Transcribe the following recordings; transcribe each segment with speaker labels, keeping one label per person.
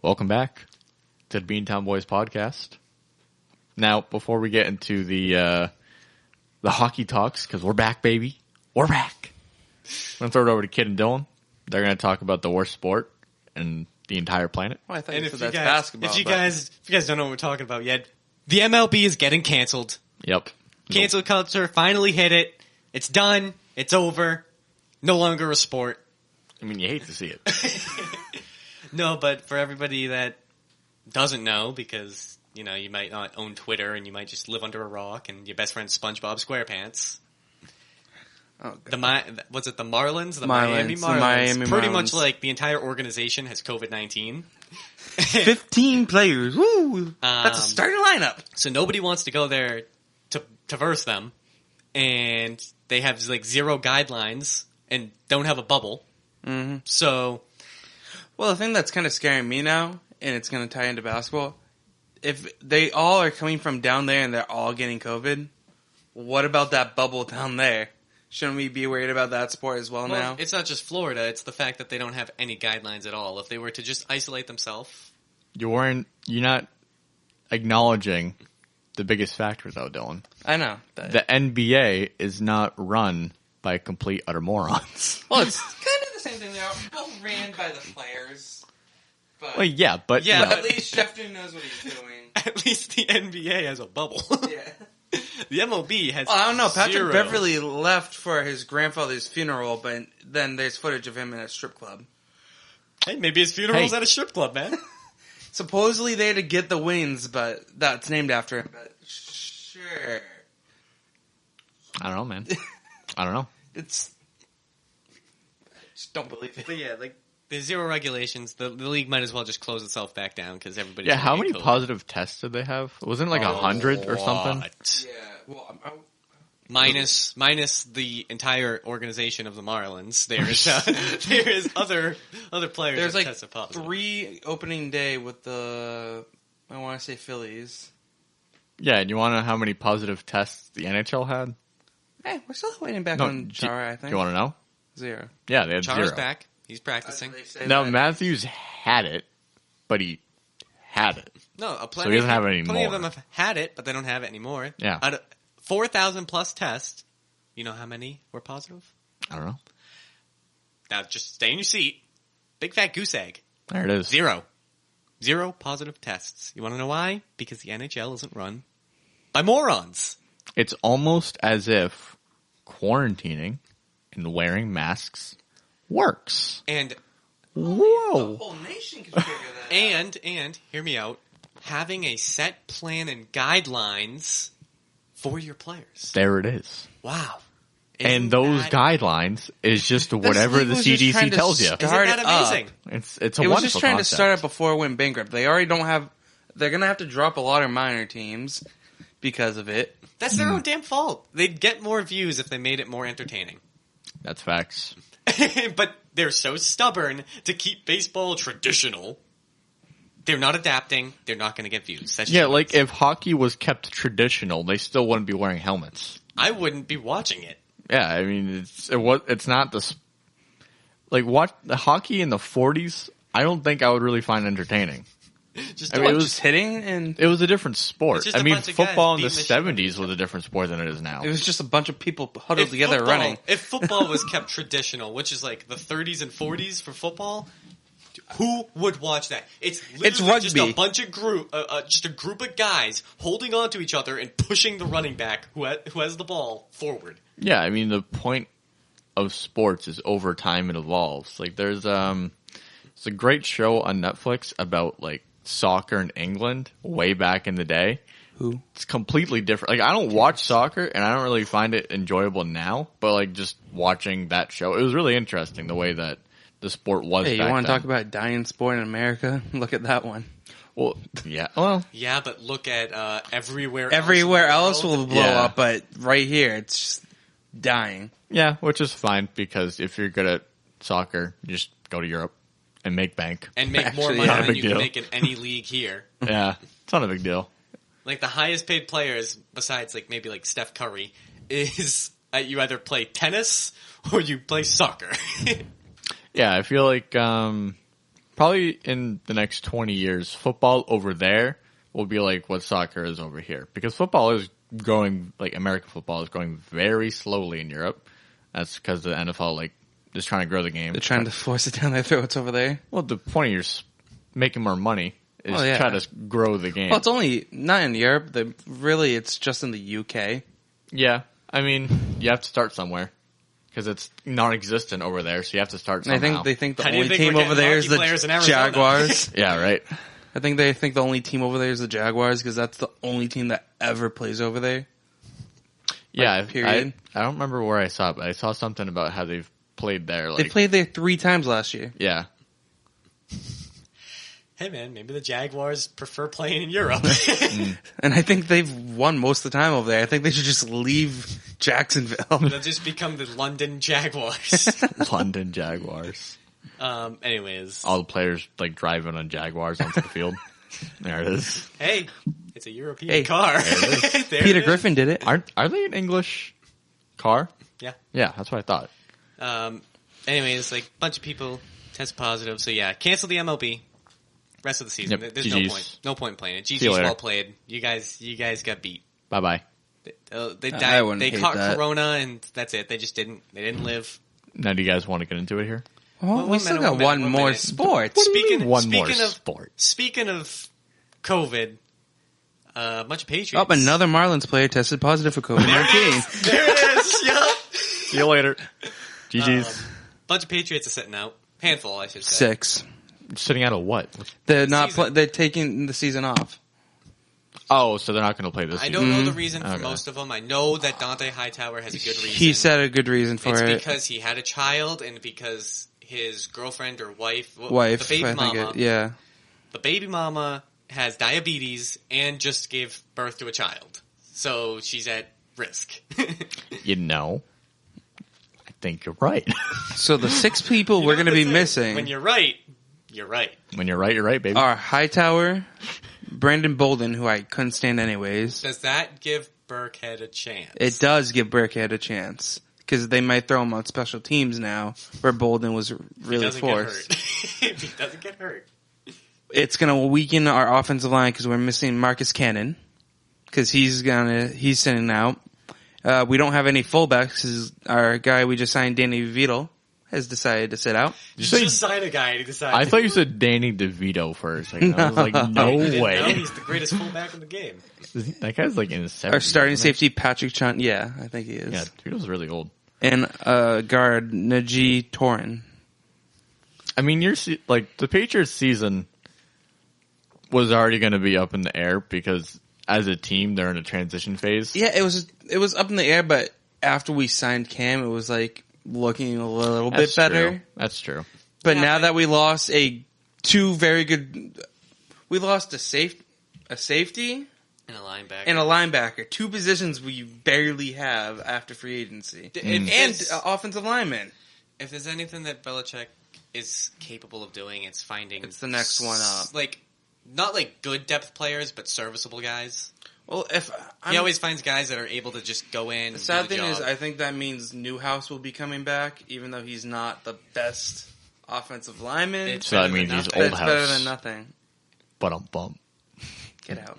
Speaker 1: Welcome back to the Beantown Boys podcast. Now, before we get into the hockey talks, because we're back, baby. We're back. I'm going to throw it over to Kid and Dylan. They're going to talk about the worst sport in the entire planet.
Speaker 2: Well, I thought
Speaker 3: and
Speaker 2: you said that's basketball.
Speaker 3: If you guys don't know what we're talking about yet, the MLB is getting canceled.
Speaker 1: Yep.
Speaker 3: Cancel culture finally hit it. It's done. It's over. No longer a sport.
Speaker 1: I mean, you hate to see it.
Speaker 3: No, but for everybody that doesn't know, because, you know, you might not own Twitter and you might just live under a rock and your best friend's SpongeBob SquarePants.
Speaker 2: Oh,
Speaker 3: Was it the Marlins? The
Speaker 2: Miami
Speaker 3: Marlins.
Speaker 2: the Miami
Speaker 3: Pretty
Speaker 2: Marlins.
Speaker 3: much like the entire organization has COVID-19.
Speaker 2: 15 players. Woo! That's a starting lineup.
Speaker 3: So nobody wants to go there to verse them. And they have like zero guidelines and don't have a bubble.
Speaker 2: Mm-hmm.
Speaker 3: So...
Speaker 2: Well, the thing that's kind of scaring me now, and it's going to tie into basketball, if they all are coming from down there and they're all getting COVID, what about that bubble down there? Shouldn't we be worried about that sport as well now?
Speaker 3: It's not just Florida. It's the fact that they don't have any guidelines at all. If they were to just isolate themselves...
Speaker 1: You're not acknowledging the biggest factor, though, Dylan.
Speaker 2: I know.
Speaker 1: The NBA is not run by complete utter morons.
Speaker 2: Well, it's kind of the same thing. They're both ran by the players. But
Speaker 1: Well, yeah, but...
Speaker 3: Yeah,
Speaker 2: at least Schefter knows what he's doing.
Speaker 3: At least the NBA has a bubble.
Speaker 2: Yeah.
Speaker 3: The MLB has
Speaker 2: Well, I don't know. Patrick
Speaker 3: zero.
Speaker 2: Beverly left for his grandfather's funeral, but then there's footage of him in a strip club.
Speaker 3: Hey, maybe his funeral's
Speaker 1: Hey.
Speaker 3: at a strip club, man.
Speaker 2: Supposedly they had to get the wings, but that's named after him. But sure.
Speaker 1: I don't know, man. I don't know.
Speaker 2: It's... I just don't believe it.
Speaker 3: But yeah, like, there's zero regulations. The league might as well just close itself back down because everybody's
Speaker 1: Yeah, how
Speaker 3: gonna
Speaker 1: many
Speaker 3: get COVID.
Speaker 1: positive tests did they have? Wasn't it like 100 or something?
Speaker 3: What?
Speaker 2: Yeah, well,
Speaker 3: Minus the entire organization of the Marlins, there is other players
Speaker 2: there's
Speaker 3: that
Speaker 2: like
Speaker 3: tested positive.
Speaker 2: 3 opening day with the, I want to say Phillies.
Speaker 1: Yeah, and you want to know how many positive tests the NHL had?
Speaker 2: Hey, we're still waiting back
Speaker 1: No,
Speaker 2: on Chara, I
Speaker 1: Do
Speaker 2: think.
Speaker 1: you want to know?
Speaker 2: 0.
Speaker 1: Yeah, they had
Speaker 3: Chara's
Speaker 1: 0.
Speaker 3: back. He's practicing.
Speaker 2: They say
Speaker 1: Now,
Speaker 2: that-
Speaker 1: Matthews had it, but he had it.
Speaker 3: No,
Speaker 1: So he doesn't have it
Speaker 3: Plenty
Speaker 1: anymore.
Speaker 3: of them have had it, but they don't have it anymore.
Speaker 1: Yeah.
Speaker 3: Out of 4,000 plus tests, you know how many were positive?
Speaker 1: I don't know.
Speaker 3: Now, just stay in your seat. Big fat goose egg.
Speaker 1: There it is.
Speaker 3: 0. 0 positive tests. You want to know why? Because the NHL isn't run by morons.
Speaker 1: It's almost as if quarantining and wearing masks works.
Speaker 3: And
Speaker 1: Whoa.
Speaker 2: The whole nation can figure that out.
Speaker 3: and hear me out. Having a set plan and guidelines for your players.
Speaker 1: There it is.
Speaker 3: Wow.
Speaker 1: And
Speaker 3: Isn't
Speaker 1: those
Speaker 3: that-
Speaker 1: guidelines is just whatever
Speaker 2: league
Speaker 1: the
Speaker 2: was just trying
Speaker 1: CDC
Speaker 2: to
Speaker 1: tells you.
Speaker 3: Isn't
Speaker 2: start
Speaker 3: that
Speaker 2: it
Speaker 3: amazing?
Speaker 1: It's a
Speaker 2: It was
Speaker 1: wonderful
Speaker 2: just trying
Speaker 1: concept.
Speaker 2: to start it before it went bankrupt. They already don't have... They're going to have to drop a lot of minor teams because of it.
Speaker 3: That's their own damn fault. They'd get more views if they made it more entertaining.
Speaker 1: That's facts.
Speaker 3: But they're so stubborn to keep baseball traditional. They're not adapting. They're not going to get views. That's
Speaker 1: Yeah,
Speaker 3: just-
Speaker 1: like if hockey was kept traditional, they still wouldn't be wearing helmets.
Speaker 3: I wouldn't be watching it.
Speaker 1: Yeah, I mean, it's not the like what the hockey in the 40s. I don't think I would really find entertaining.
Speaker 3: Just
Speaker 1: I mean, it was
Speaker 2: Just hitting and...
Speaker 1: it was a different sport.
Speaker 3: It's just
Speaker 1: I
Speaker 3: a
Speaker 1: mean,
Speaker 3: bunch of guys
Speaker 1: football in the
Speaker 3: beating the shit out of
Speaker 1: 70s was a different sport than it is now.
Speaker 2: It was just a bunch of people huddled
Speaker 3: If
Speaker 2: together
Speaker 3: football-
Speaker 2: running.
Speaker 3: If football was kept traditional, which is like the 30s and 40s for football, who would watch that? It's literally just
Speaker 2: rugby.
Speaker 3: a bunch of just a group of guys holding on to each other and pushing the running back who has the ball forward.
Speaker 1: Yeah, I mean the point of sports is over time it evolves. Like there's it's a great show on Netflix about like soccer in England way back in the day.
Speaker 2: Who?
Speaker 1: It's completely different. Like I don't watch soccer and I don't really find it enjoyable now, but like just watching that show, it was really interesting the way that the sport was.
Speaker 2: Hey, you
Speaker 1: back
Speaker 2: want to
Speaker 1: then.
Speaker 2: talk about dying sport in America? Look at that one.
Speaker 1: Well, yeah. Well,
Speaker 3: Yeah, but look at everywhere.
Speaker 2: Everywhere
Speaker 3: else
Speaker 2: else
Speaker 3: in the
Speaker 2: will
Speaker 3: world.
Speaker 2: blow
Speaker 1: Yeah.
Speaker 2: up, but right here, it's just dying.
Speaker 1: yeah, which is fine because if you're good at soccer, you just go to Europe and make bank.
Speaker 3: and make more
Speaker 2: Actually,
Speaker 3: money
Speaker 2: not
Speaker 1: a
Speaker 3: than
Speaker 1: big
Speaker 3: you can
Speaker 1: deal.
Speaker 3: make in any league here.
Speaker 1: Yeah, it's not a big deal.
Speaker 3: Like the highest paid players, besides like maybe like Steph Curry, is you either play tennis or you play soccer.
Speaker 1: Yeah, I feel like probably in the next 20 years, football over there will be like what soccer is over here. Because football is growing, like American football is growing very slowly in Europe. That's because the NFL like is trying to grow the game.
Speaker 2: They're trying to force it down their throats over there.
Speaker 1: Well, the point of your making more money is
Speaker 2: Oh, yeah.
Speaker 1: try to grow the game.
Speaker 2: Well, it's only not in Europe. Really, it's just in the UK.
Speaker 1: Yeah, I mean, you have to start somewhere because it's non-existent over there. So you have to start
Speaker 2: And
Speaker 1: somehow.
Speaker 2: they think the
Speaker 3: How do you
Speaker 2: only
Speaker 3: think
Speaker 2: team
Speaker 3: we're
Speaker 2: over
Speaker 3: getting
Speaker 2: there is
Speaker 3: hockey players in
Speaker 2: the
Speaker 3: Arizona?
Speaker 2: Jaguars.
Speaker 1: Yeah, right.
Speaker 2: I think they think the only team over there is the Jaguars because that's the only team that ever plays over there.
Speaker 1: Yeah,
Speaker 2: period.
Speaker 1: I don't remember where I saw it, but I saw something about how they've played there. Like,
Speaker 2: They played there 3 times last year.
Speaker 1: yeah,
Speaker 3: Hey man, maybe the Jaguars prefer playing in Europe.
Speaker 2: And I think they've won most of the time over there. I think they should just leave Jacksonville.
Speaker 3: They'll just become the London Jaguars.
Speaker 1: London Jaguars.
Speaker 3: Anyways,
Speaker 1: All the players like driving on Jaguars onto the field. There it is.
Speaker 3: hey, it's a European
Speaker 2: Hey.
Speaker 3: car.
Speaker 1: There it
Speaker 3: There
Speaker 2: Peter
Speaker 3: it is.
Speaker 2: Griffin did it.
Speaker 1: Are they an English car?
Speaker 3: Yeah.
Speaker 1: Yeah, that's what I thought.
Speaker 3: Anyways, like bunch of people test positive, so yeah, cancel the MLB. Rest of the season.
Speaker 1: Yep,
Speaker 3: There's
Speaker 1: GG's.
Speaker 3: no point playing it.
Speaker 1: See you
Speaker 3: GG's
Speaker 1: later.
Speaker 3: well played. You guys got beat.
Speaker 1: Bye bye.
Speaker 3: They
Speaker 2: I
Speaker 3: died.
Speaker 2: wouldn't
Speaker 3: They
Speaker 2: hate
Speaker 3: caught
Speaker 2: that.
Speaker 3: Corona, and that's it. They didn't live.
Speaker 1: Now, do you guys want to get into it here?
Speaker 2: Well,
Speaker 3: One
Speaker 2: we still
Speaker 3: minute,
Speaker 2: got one
Speaker 3: one
Speaker 2: more
Speaker 3: minute.
Speaker 2: sport.
Speaker 1: What do you
Speaker 3: Speaking-
Speaker 1: mean one more
Speaker 3: speaking of-
Speaker 1: sport?
Speaker 3: Speaking of COVID, a bunch of
Speaker 2: Oh,
Speaker 3: Patriots.
Speaker 2: another Marlins player tested positive for COVID-19.
Speaker 3: There it is. Yup.
Speaker 1: See you later. GG's.
Speaker 3: Bunch of Patriots are sitting out. Handful, I should say.
Speaker 2: 6.
Speaker 1: Sitting out of what?
Speaker 2: They're not.
Speaker 3: Season.
Speaker 2: They're taking the season off.
Speaker 1: Oh, so they're not going to play this
Speaker 3: I
Speaker 1: season.
Speaker 3: don't know the reason for
Speaker 1: Okay.
Speaker 3: most of them. I know that Dante Hightower has a good reason.
Speaker 2: He said a good reason for
Speaker 3: it's
Speaker 2: it.
Speaker 3: because he had a child and because his girlfriend or wife,
Speaker 2: Wife,
Speaker 3: the baby
Speaker 2: I think
Speaker 3: mama,
Speaker 2: yeah.
Speaker 3: the baby mama has diabetes and just gave birth to a child. So she's at risk.
Speaker 1: You know, I think you're right.
Speaker 2: So the 6 people
Speaker 3: You
Speaker 2: we're
Speaker 3: know
Speaker 2: going to
Speaker 3: what
Speaker 2: be
Speaker 3: they say?
Speaker 2: missing
Speaker 3: When you're right, you're right.
Speaker 1: When you're right, baby.
Speaker 2: are Hightower, Brandon Bolden, who I couldn't stand anyways.
Speaker 3: Does that give Burkhead a chance?
Speaker 2: It does give Burkhead a chance because they might throw him on special teams now, where Bolden was really
Speaker 3: Doesn't
Speaker 2: forced.
Speaker 3: get hurt. If he doesn't get hurt.
Speaker 2: It's going to weaken our offensive line because we're missing Marcus Cannon because he's sitting out. We don't have any fullbacks because our guy we just signed, Danny Vito, has decided to sit out.
Speaker 1: Did you
Speaker 3: Just
Speaker 1: say,
Speaker 3: sign a guy and he decided.
Speaker 1: I thought you said Danny DeVito first. Like, I was like, no
Speaker 3: He didn't know
Speaker 1: way.
Speaker 3: he's the greatest fullback in the game.
Speaker 1: That guy's like in his 70s.
Speaker 2: Our starting
Speaker 1: isn't he?
Speaker 2: safety, Patrick Chun. Yeah, I think he is.
Speaker 1: Yeah, DeVito's really old.
Speaker 2: And guard, Najee Torin.
Speaker 1: I mean, like the Patriots season was already going to be up in the air because as a team, they're in a transition phase.
Speaker 2: Yeah, it was up in the air, but after we signed Cam, it was like looking a little bit better.
Speaker 1: True. That's true.
Speaker 2: But
Speaker 3: Yeah,
Speaker 2: now
Speaker 3: but-
Speaker 2: that we lost we lost a safety
Speaker 3: And a linebacker.
Speaker 2: and a linebacker, 2 positions we barely have after free agency,
Speaker 3: If
Speaker 2: and
Speaker 3: there's-
Speaker 2: offensive lineman.
Speaker 3: If there's anything that Belichick is capable of doing, it's finding...
Speaker 2: It's the next one up.
Speaker 3: Like, not like good depth players, but serviceable guys.
Speaker 2: Well, if
Speaker 3: He always finds guys that are able to just go in and
Speaker 2: the sad
Speaker 3: do the
Speaker 2: thing is,
Speaker 3: job.
Speaker 2: I think that means Newhouse will be coming back, even though he's not the best offensive lineman.
Speaker 3: It's
Speaker 1: So that
Speaker 3: better than
Speaker 1: means he's
Speaker 3: nothing.
Speaker 2: but
Speaker 1: old
Speaker 2: it's
Speaker 1: house.
Speaker 2: better than nothing.
Speaker 1: But bump.
Speaker 2: Get out.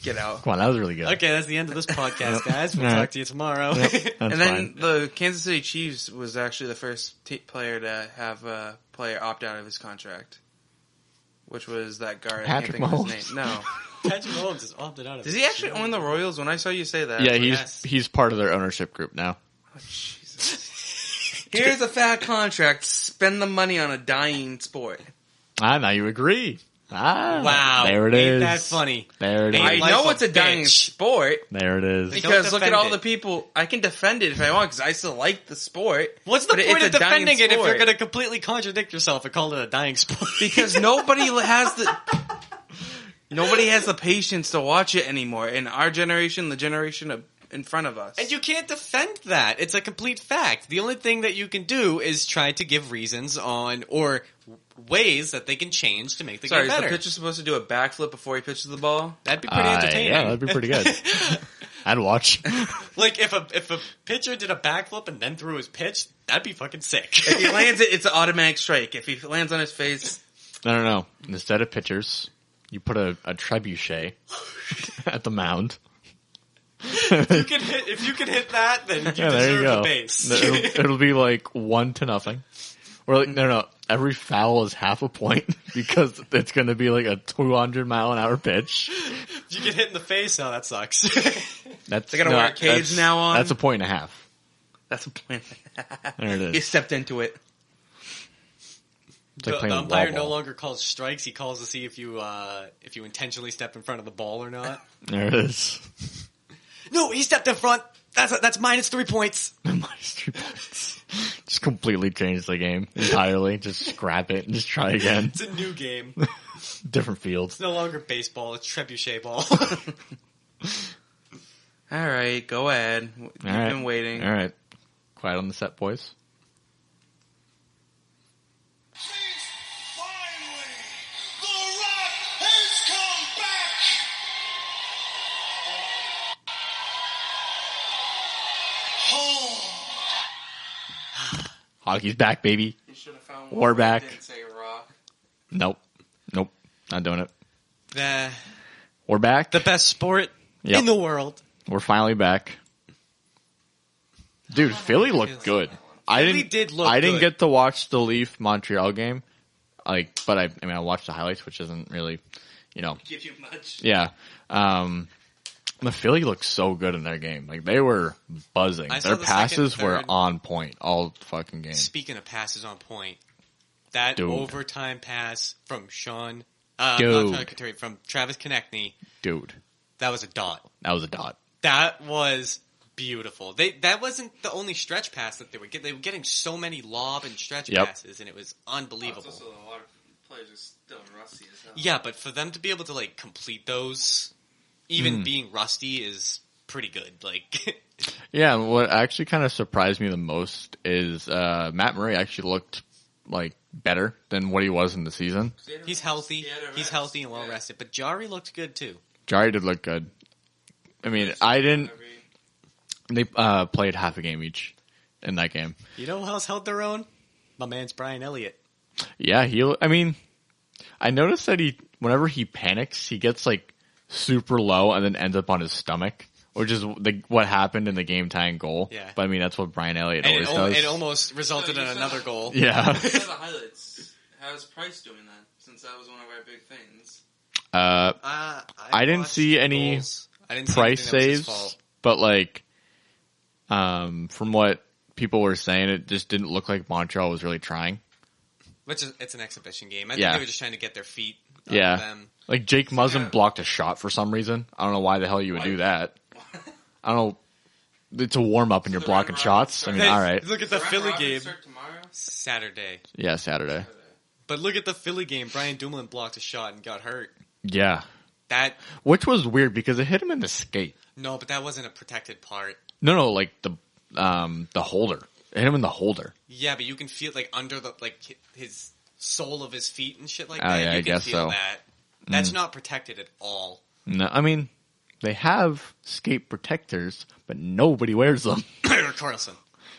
Speaker 2: Get out.
Speaker 1: Come on, that was really good.
Speaker 3: Okay, that's the end of this podcast, guys. We'll
Speaker 1: All right.
Speaker 3: talk to you tomorrow.
Speaker 1: That's
Speaker 2: And then
Speaker 1: fine.
Speaker 2: the Kansas City Chiefs was actually the first player to have a player opt out of his contract, which was that guard.
Speaker 1: Patrick
Speaker 2: I can't think of
Speaker 1: Mahomes.
Speaker 2: his name. No,
Speaker 3: Patrick Mahomes is opted out of
Speaker 2: does
Speaker 3: it.
Speaker 2: he actually own the Royals? When I saw you say that,
Speaker 1: Yeah,
Speaker 3: Yes.
Speaker 1: he's part of their ownership group now.
Speaker 2: Oh, Jesus. Here's a fat contract. Spend the money on a dying sport.
Speaker 1: Ah, now you agree. Ah,
Speaker 3: Wow.
Speaker 1: there it
Speaker 3: Ain't
Speaker 1: is.
Speaker 3: that funny?
Speaker 1: There it is.
Speaker 3: Ain't
Speaker 2: I
Speaker 3: life
Speaker 2: know
Speaker 3: a
Speaker 2: it's a dying
Speaker 3: bitch.
Speaker 2: sport
Speaker 1: There it is.
Speaker 3: Don't
Speaker 2: because look at
Speaker 3: defend
Speaker 2: all
Speaker 3: it.
Speaker 2: the people. I can defend it if I want because I still like the sport.
Speaker 3: What's the
Speaker 2: but
Speaker 3: point
Speaker 2: it's
Speaker 3: of
Speaker 2: a dying
Speaker 3: defending it if
Speaker 2: sport.
Speaker 3: you're going to completely contradict yourself and call it a dying sport?
Speaker 2: Because nobody has the patience to watch it anymore. In our generation, the generation in front of us.
Speaker 3: And you can't defend that. It's a complete fact. The only thing that you can do is try to give reasons on or ways that they can change to make the
Speaker 2: Sorry,
Speaker 3: game
Speaker 2: is the
Speaker 3: better.
Speaker 2: pitcher supposed to do a backflip before he pitches the ball?
Speaker 3: That'd be pretty entertaining.
Speaker 1: Yeah, that'd be pretty good. I'd watch.
Speaker 3: Like if a pitcher did a backflip and then threw his pitch, that'd be fucking sick.
Speaker 2: If he lands it, it's an automatic strike. If he lands on his face,
Speaker 1: No. Instead of pitchers, you put a trebuchet at the mound.
Speaker 3: If you can hit that, then you deserve the base.
Speaker 1: It'll be like 1-0. Or like, no. Every foul is half a point because it's going to be like a 200-mile-an-hour pitch.
Speaker 3: If you get hit in the face, oh, that sucks.
Speaker 2: They gotta wear cage now on.
Speaker 1: That's a 1.5.
Speaker 2: That's a point.
Speaker 1: There it is.
Speaker 2: You stepped into it.
Speaker 1: Like
Speaker 3: the umpire no longer calls strikes. He calls to see if you intentionally step in front of the ball or not.
Speaker 1: There it is.
Speaker 3: No, he stepped in front. That's minus 3 points.
Speaker 1: Minus 3 points. Just completely change the game entirely. Just scrap it and just try again.
Speaker 3: It's a new game.
Speaker 1: Different fields.
Speaker 3: It's no longer baseball. It's trebuchet ball.
Speaker 2: All right, go ahead. You've been waiting.
Speaker 1: All right. Quiet on the set, boys.
Speaker 4: Finally, The Rock has come back. Home.
Speaker 1: Hockey's back, baby.
Speaker 2: You should have found
Speaker 1: We're back.
Speaker 2: Didn't say rock.
Speaker 1: Nope. Not doing it.
Speaker 3: the
Speaker 1: We're back.
Speaker 3: best sport
Speaker 1: Yep.
Speaker 3: in the world.
Speaker 1: We're finally back. Dude, Philly looked good. I didn't
Speaker 3: good.
Speaker 1: get to watch the Leaf Montreal game. But I watched the highlights, which isn't really,
Speaker 2: Give you much.
Speaker 1: yeah. The Philly looked so good in their game. Like, they were buzzing.
Speaker 3: I saw
Speaker 1: Their
Speaker 3: the
Speaker 1: passes
Speaker 3: second,
Speaker 1: were
Speaker 3: third.
Speaker 1: on point all fucking game.
Speaker 3: Speaking of passes on point, that
Speaker 1: Dude.
Speaker 3: overtime pass from
Speaker 1: Dude.
Speaker 3: from Travis Konechny,
Speaker 1: Dude,
Speaker 3: that was a dot.
Speaker 1: that was a dot.
Speaker 3: That was beautiful. That wasn't the only stretch pass that they were getting. They were getting so many lob and stretch
Speaker 1: Yep.
Speaker 3: passes, and it was unbelievable.
Speaker 2: Also, a lot of players are still rusty as hell.
Speaker 3: Yeah, but for them to be able to complete those, even being rusty, is pretty good.
Speaker 1: Yeah, and what actually kind of surprised me the most is Matt Murray actually looked better than what he was in the season.
Speaker 3: he's healthy. He's healthy and well rested. But Jari looked good too.
Speaker 1: Jari did look good. I mean, they played half a game each in that game.
Speaker 3: You know who else held their own? My man's Brian Elliott.
Speaker 1: Yeah, I noticed that whenever he panics, he gets super low and then ends up on his stomach, which is what happened in the game tying goal.
Speaker 3: Yeah.
Speaker 1: But I mean, that's what Brian Elliott
Speaker 3: And
Speaker 1: always does.
Speaker 3: it almost resulted in another goal.
Speaker 1: Yeah.
Speaker 2: Some of the highlights. How's Price doing that? Since that was one of our big things.
Speaker 1: I didn't
Speaker 3: watched
Speaker 1: see
Speaker 3: the
Speaker 1: any
Speaker 3: goals. I didn't see
Speaker 1: Price
Speaker 3: anything that was his
Speaker 1: saves,
Speaker 3: fault.
Speaker 1: but from what people were saying, it just didn't look like Montreal was really trying.
Speaker 3: Which is, it's an exhibition game. I
Speaker 1: Yeah.
Speaker 3: think they were just trying to get their feet under
Speaker 1: Yeah.
Speaker 3: them.
Speaker 1: Jake Muzzin blocked a shot for some reason. I don't know why the hell you would do that. I don't know. It's a warm up and you're blocking shots. I mean,
Speaker 3: Hey,
Speaker 1: all right.
Speaker 3: Look at the Philly game.
Speaker 2: Start tomorrow?
Speaker 3: Saturday.
Speaker 1: Yeah, Saturday.
Speaker 3: But look at the Philly game. Brian Dumoulin blocked a shot and got hurt.
Speaker 1: Yeah.
Speaker 3: Which
Speaker 1: was weird because it hit him in the skate.
Speaker 3: No, but that wasn't a protected part.
Speaker 1: No, the holder. It hit him in the holder.
Speaker 3: Yeah, but you can feel under the his sole of his feet and shit like
Speaker 1: Oh,
Speaker 3: that.
Speaker 1: yeah,
Speaker 3: you
Speaker 1: I
Speaker 3: can
Speaker 1: guess
Speaker 3: feel
Speaker 1: so.
Speaker 3: that. That's not protected at all.
Speaker 1: No, I mean, they have skate protectors, but nobody wears them.
Speaker 3: Carlson.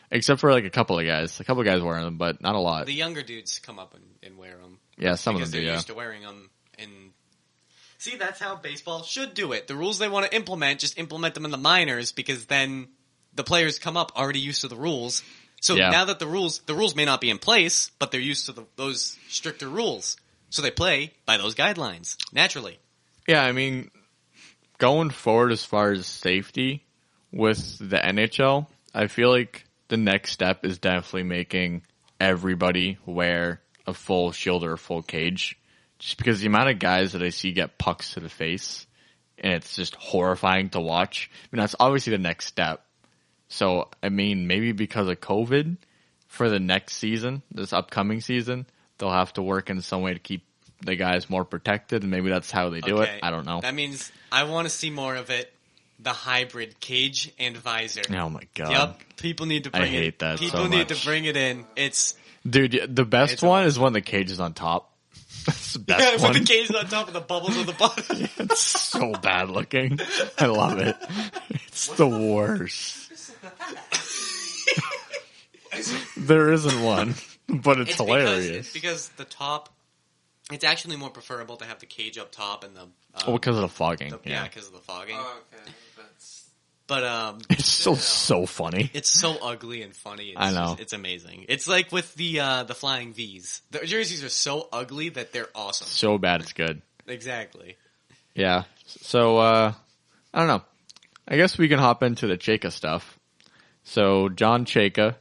Speaker 1: Except for a couple of guys. A couple of guys wearing them, but not a lot.
Speaker 3: The younger dudes come up and wear them.
Speaker 1: Yeah, some of
Speaker 3: Because
Speaker 1: them do,
Speaker 3: they're
Speaker 1: yeah.
Speaker 3: used to wearing them. And see, that's how baseball should do it. The rules they want to implement, just implement them in the minors, because then the players come up already used to the rules. So
Speaker 1: Yeah.
Speaker 3: now that the rules may not be in place, but they're used to those stricter rules. So they play by those guidelines, naturally.
Speaker 1: Yeah, I mean, going forward as far as safety with the NHL, I feel like the next step is definitely making everybody wear a full shield or a full cage. Just because the amount of guys that I see get pucks to the face, and it's just horrifying to watch. I mean, that's obviously the next step. So, I mean, maybe because of COVID, for the next season, this upcoming season, they'll have to work in some way to keep the guys more protected, and maybe that's how they do
Speaker 3: Okay.
Speaker 1: it. I don't know.
Speaker 3: That means I want to see more of it. The hybrid cage and visor.
Speaker 1: Oh my god.
Speaker 3: Yep. People need to bring
Speaker 1: I hate that
Speaker 3: People
Speaker 1: so
Speaker 3: need
Speaker 1: much.
Speaker 3: to bring it in. It's
Speaker 1: Dude, the best
Speaker 3: It's
Speaker 1: one is when the cage is on top. That's the best
Speaker 3: with
Speaker 1: one.
Speaker 3: the cage on top of the bubbles on the bottom.
Speaker 1: It's so bad looking. I love it. It's the worst. There isn't one, but it's hilarious.
Speaker 3: Because the top It's actually more preferable to have the cage up top and the
Speaker 1: because of the fogging.
Speaker 3: yeah, because of the fogging.
Speaker 2: Oh, okay. That's
Speaker 3: But
Speaker 1: It's still so funny.
Speaker 3: it's so ugly and funny. It's
Speaker 1: I know.
Speaker 3: it's amazing. It's like with the flying V's. The jerseys are so ugly that they're awesome.
Speaker 1: So bad it's good.
Speaker 3: Exactly.
Speaker 1: Yeah. So, I don't know. I guess we can hop into the Chayka stuff. So, John Chayka,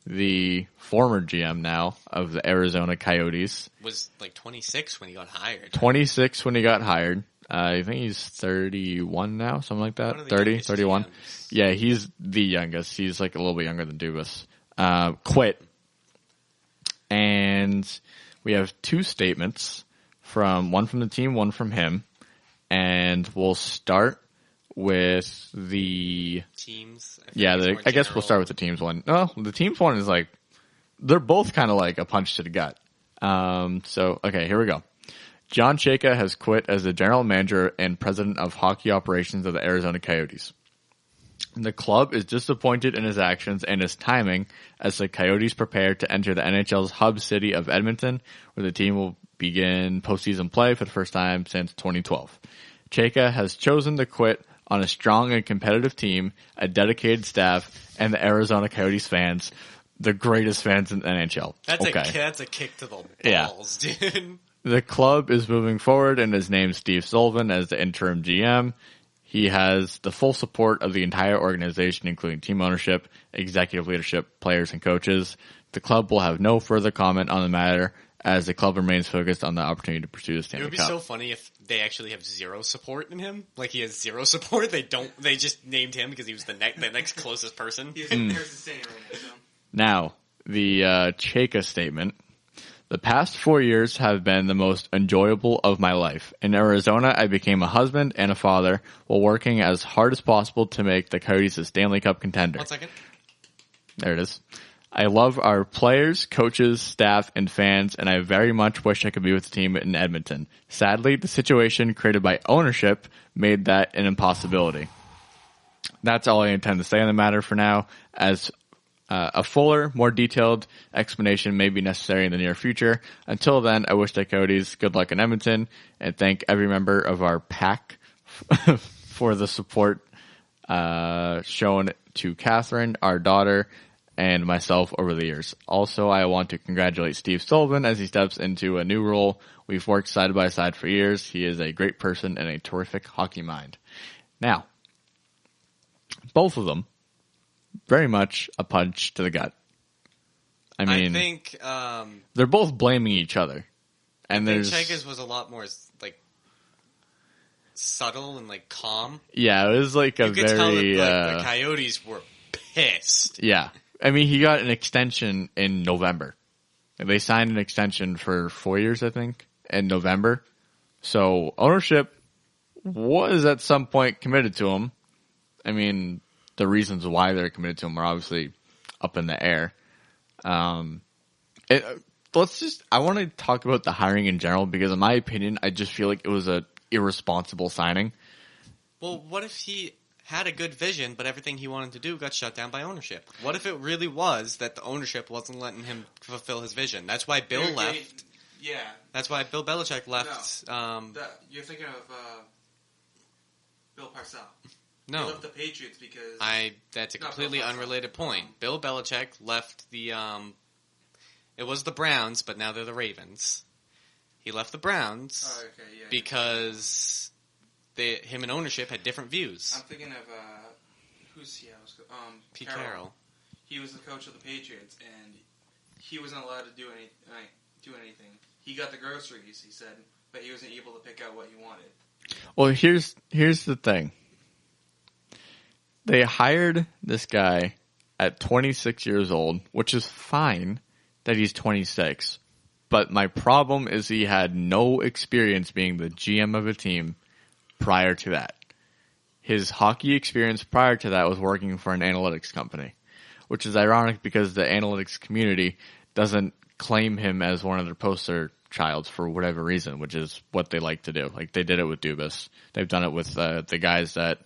Speaker 1: the former GM now of the Arizona Coyotes,
Speaker 3: Was like 26 when he got hired.
Speaker 1: 26 when he got hired. I think he's 31 now, something like
Speaker 3: One
Speaker 1: that.
Speaker 3: of the
Speaker 1: 30,
Speaker 3: youngest
Speaker 1: 31.
Speaker 3: GMs.
Speaker 1: Yeah, he's the youngest. He's like a little bit younger than Dubas. Quit. And we have two statements one from the team, one from him. And we'll start with the
Speaker 3: Teams.
Speaker 1: I guess we'll start with the teams one. No, the teams one is like they're both kind of like a punch to the gut. So okay, here we go. John Chayka has quit as the general manager and president of hockey operations of the Arizona Coyotes. The club is disappointed in his actions and his timing as the Coyotes prepare to enter the NHL's hub city of Edmonton, where the team will begin postseason play for the first time since 2012. Chayka has chosen to quit on a strong and competitive team, a dedicated staff, and the Arizona Coyotes fans, the greatest fans in the NHL.
Speaker 3: That's a kick to the balls, dude.
Speaker 1: The club is moving forward and has named Steve Sullivan as the interim GM. He has the full support of the entire organization, including team ownership, executive leadership, players, and coaches. The club will have no further comment on the matter as the club remains focused on the opportunity to pursue the
Speaker 3: It
Speaker 1: Stanley
Speaker 3: would be
Speaker 1: Cup.
Speaker 3: so funny if they actually have zero support in him. Like he has zero support. They just named him because he was the next closest person.
Speaker 2: he's there's the same right now. So.
Speaker 1: Now, the Chayka statement. The past 4 years have been the most enjoyable of my life. In Arizona, I became a husband and a father while working as hard as possible to make the Coyotes a Stanley Cup contender.
Speaker 3: 1 second.
Speaker 1: There it is. I love our players, coaches, staff, and fans, and I very much wish I could be with the team in Edmonton. Sadly, the situation created by ownership made that an impossibility. That's all I intend to say on the matter for now, as a fuller, more detailed explanation may be necessary in the near future. Until then, I wish the Coyotes good luck in Edmonton and thank every member of our pack for the support shown to Catherine, our daughter, and myself over the years. Also, I want to congratulate Steve Sullivan as he steps into a new role. We've worked side by side for years. He is a great person and a terrific hockey mind. Now, both of them, very much a punch to the gut. I mean,
Speaker 3: I think
Speaker 1: they're both blaming each other. And
Speaker 3: I think
Speaker 1: there's
Speaker 3: Chayka's was a lot more like subtle and like calm.
Speaker 1: yeah, it was like a
Speaker 3: You could tell that
Speaker 1: very
Speaker 3: the Coyotes were pissed.
Speaker 1: yeah. I mean, he got an extension in November. They signed an extension for 4 years, I think, in November. So ownership was at some point committed to him. I mean, the reasons why they're committed to him are obviously up in the air. I want to talk about the hiring in general because in my opinion, I just feel like it was a irresponsible signing.
Speaker 3: Well, what if he had a good vision, but everything he wanted to do got shut down by ownership? What if it really was that the ownership wasn't letting him fulfill his vision? That's why Bill
Speaker 2: They're
Speaker 3: left.
Speaker 2: getting- Yeah.
Speaker 3: That's why Bill Belichick left.
Speaker 2: You're thinking of Bill Parcells. He
Speaker 3: No,
Speaker 2: left the Patriots because
Speaker 3: that's a
Speaker 2: Not
Speaker 3: completely
Speaker 2: Bill Parcells.
Speaker 3: unrelated point. Bill Belichick left the. It was the Browns, but now they're the Ravens. He left the Browns
Speaker 2: Oh, okay, yeah.
Speaker 3: because him and ownership had different views.
Speaker 2: I'm thinking of who's Seattle's
Speaker 3: Pete Carroll.
Speaker 2: He was the coach of the Patriots, and he wasn't allowed to do anything. He got the groceries, he said, but he wasn't able to pick out what he wanted.
Speaker 1: Well, here's the thing. They hired this guy at 26 years old, which is fine that he's 26. But my problem is he had no experience being the GM of a team prior to that. His hockey experience prior to that was working for an analytics company, which is ironic because the analytics community doesn't claim him as one of their poster childs for whatever reason, which is what they like to do. Like they did it with Dubas. They've done it with the guys that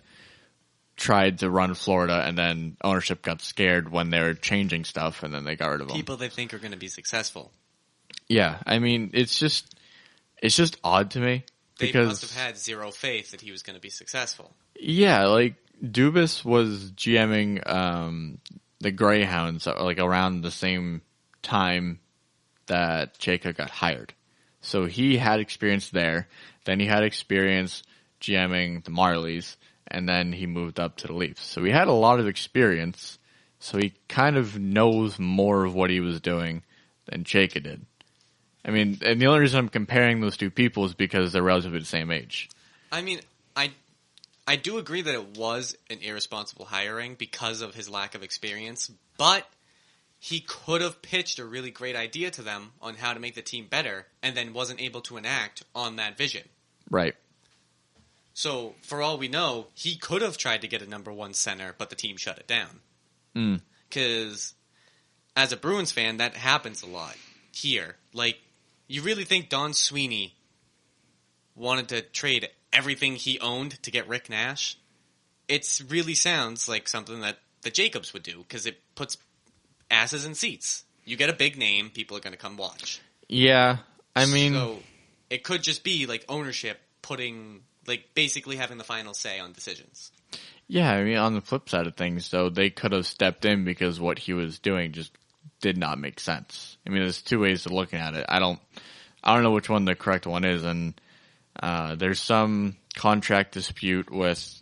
Speaker 1: tried to run Florida and then ownership got scared when they were changing stuff and then they got rid of them.
Speaker 3: People they think are going to be successful.
Speaker 1: Yeah, I mean, it's just it's just odd to me.
Speaker 3: They
Speaker 1: Because,
Speaker 3: must have had zero faith that he was going to be successful.
Speaker 1: yeah, like, Dubas was GMing the Greyhounds, like, around the same time that Jacob got hired. So he had experience there. Then he had experience GMing the Marlies, and then he moved up to the Leafs. So he had a lot of experience, so he kind of knows more of what he was doing than Jacob did. I mean, and the only reason I'm comparing those two people is because they're relatively the same age.
Speaker 3: I mean, I do agree that it was an irresponsible hiring because of his lack of experience, but he could have pitched a really great idea to them on how to make the team better and then wasn't able to enact on that vision.
Speaker 1: Right.
Speaker 3: So, for all we know, he could have tried to get a number one center, but the team shut it down. Because, as a Bruins fan, that happens a lot here. Like, you really think Don Sweeney wanted to trade everything he owned to get Rick Nash? It really sounds like something that the Jacobs would do, because it puts asses in seats. You get a big name, people are going to come watch.
Speaker 1: Yeah, I mean...
Speaker 3: So, it could just be, like, ownership putting... like, basically having the final say on decisions.
Speaker 1: Yeah, I mean, on the flip side of things, though, they could have stepped in because what he was doing just did not make sense. I mean, there's two ways of looking at it. I don't know which one the correct one is, and there's some contract dispute with,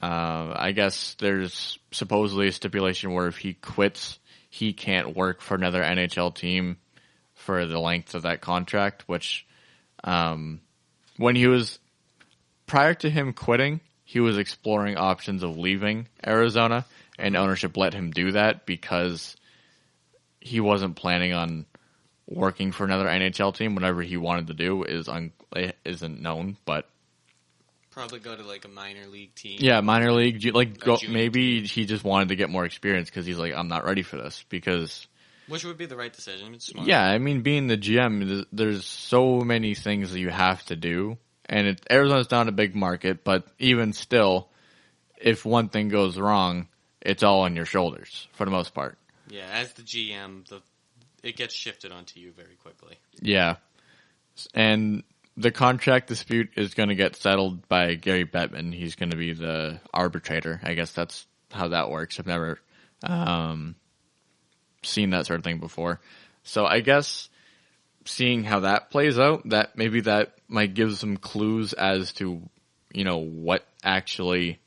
Speaker 1: I guess there's supposedly a stipulation where if he quits, he can't work for another NHL team for the length of that contract, which, when he was... prior to him quitting, he was exploring options of leaving Arizona, and ownership let him do that because he wasn't planning on working for another NHL team. Whatever he wanted to do isn't known, but
Speaker 3: Probably go to, like, a minor league team.
Speaker 1: yeah, minor league,
Speaker 3: junior
Speaker 1: maybe he just wanted to get more experience because he's like, I'm not ready for this because.
Speaker 3: Which would be the right decision. It's smart.
Speaker 1: Yeah, I mean, being the GM, there's so many things that you have to do. And Arizona's not a big market, but even still, if one thing goes wrong, it's all on your shoulders for the most part.
Speaker 3: Yeah, as the GM, it gets shifted onto you very quickly.
Speaker 1: Yeah. And the contract dispute is going to get settled by Gary Bettman. He's going to be the arbitrator. I guess that's how that works. I've never seen that sort of thing before. So I guess seeing how that plays out, that might give some clues as to, what actually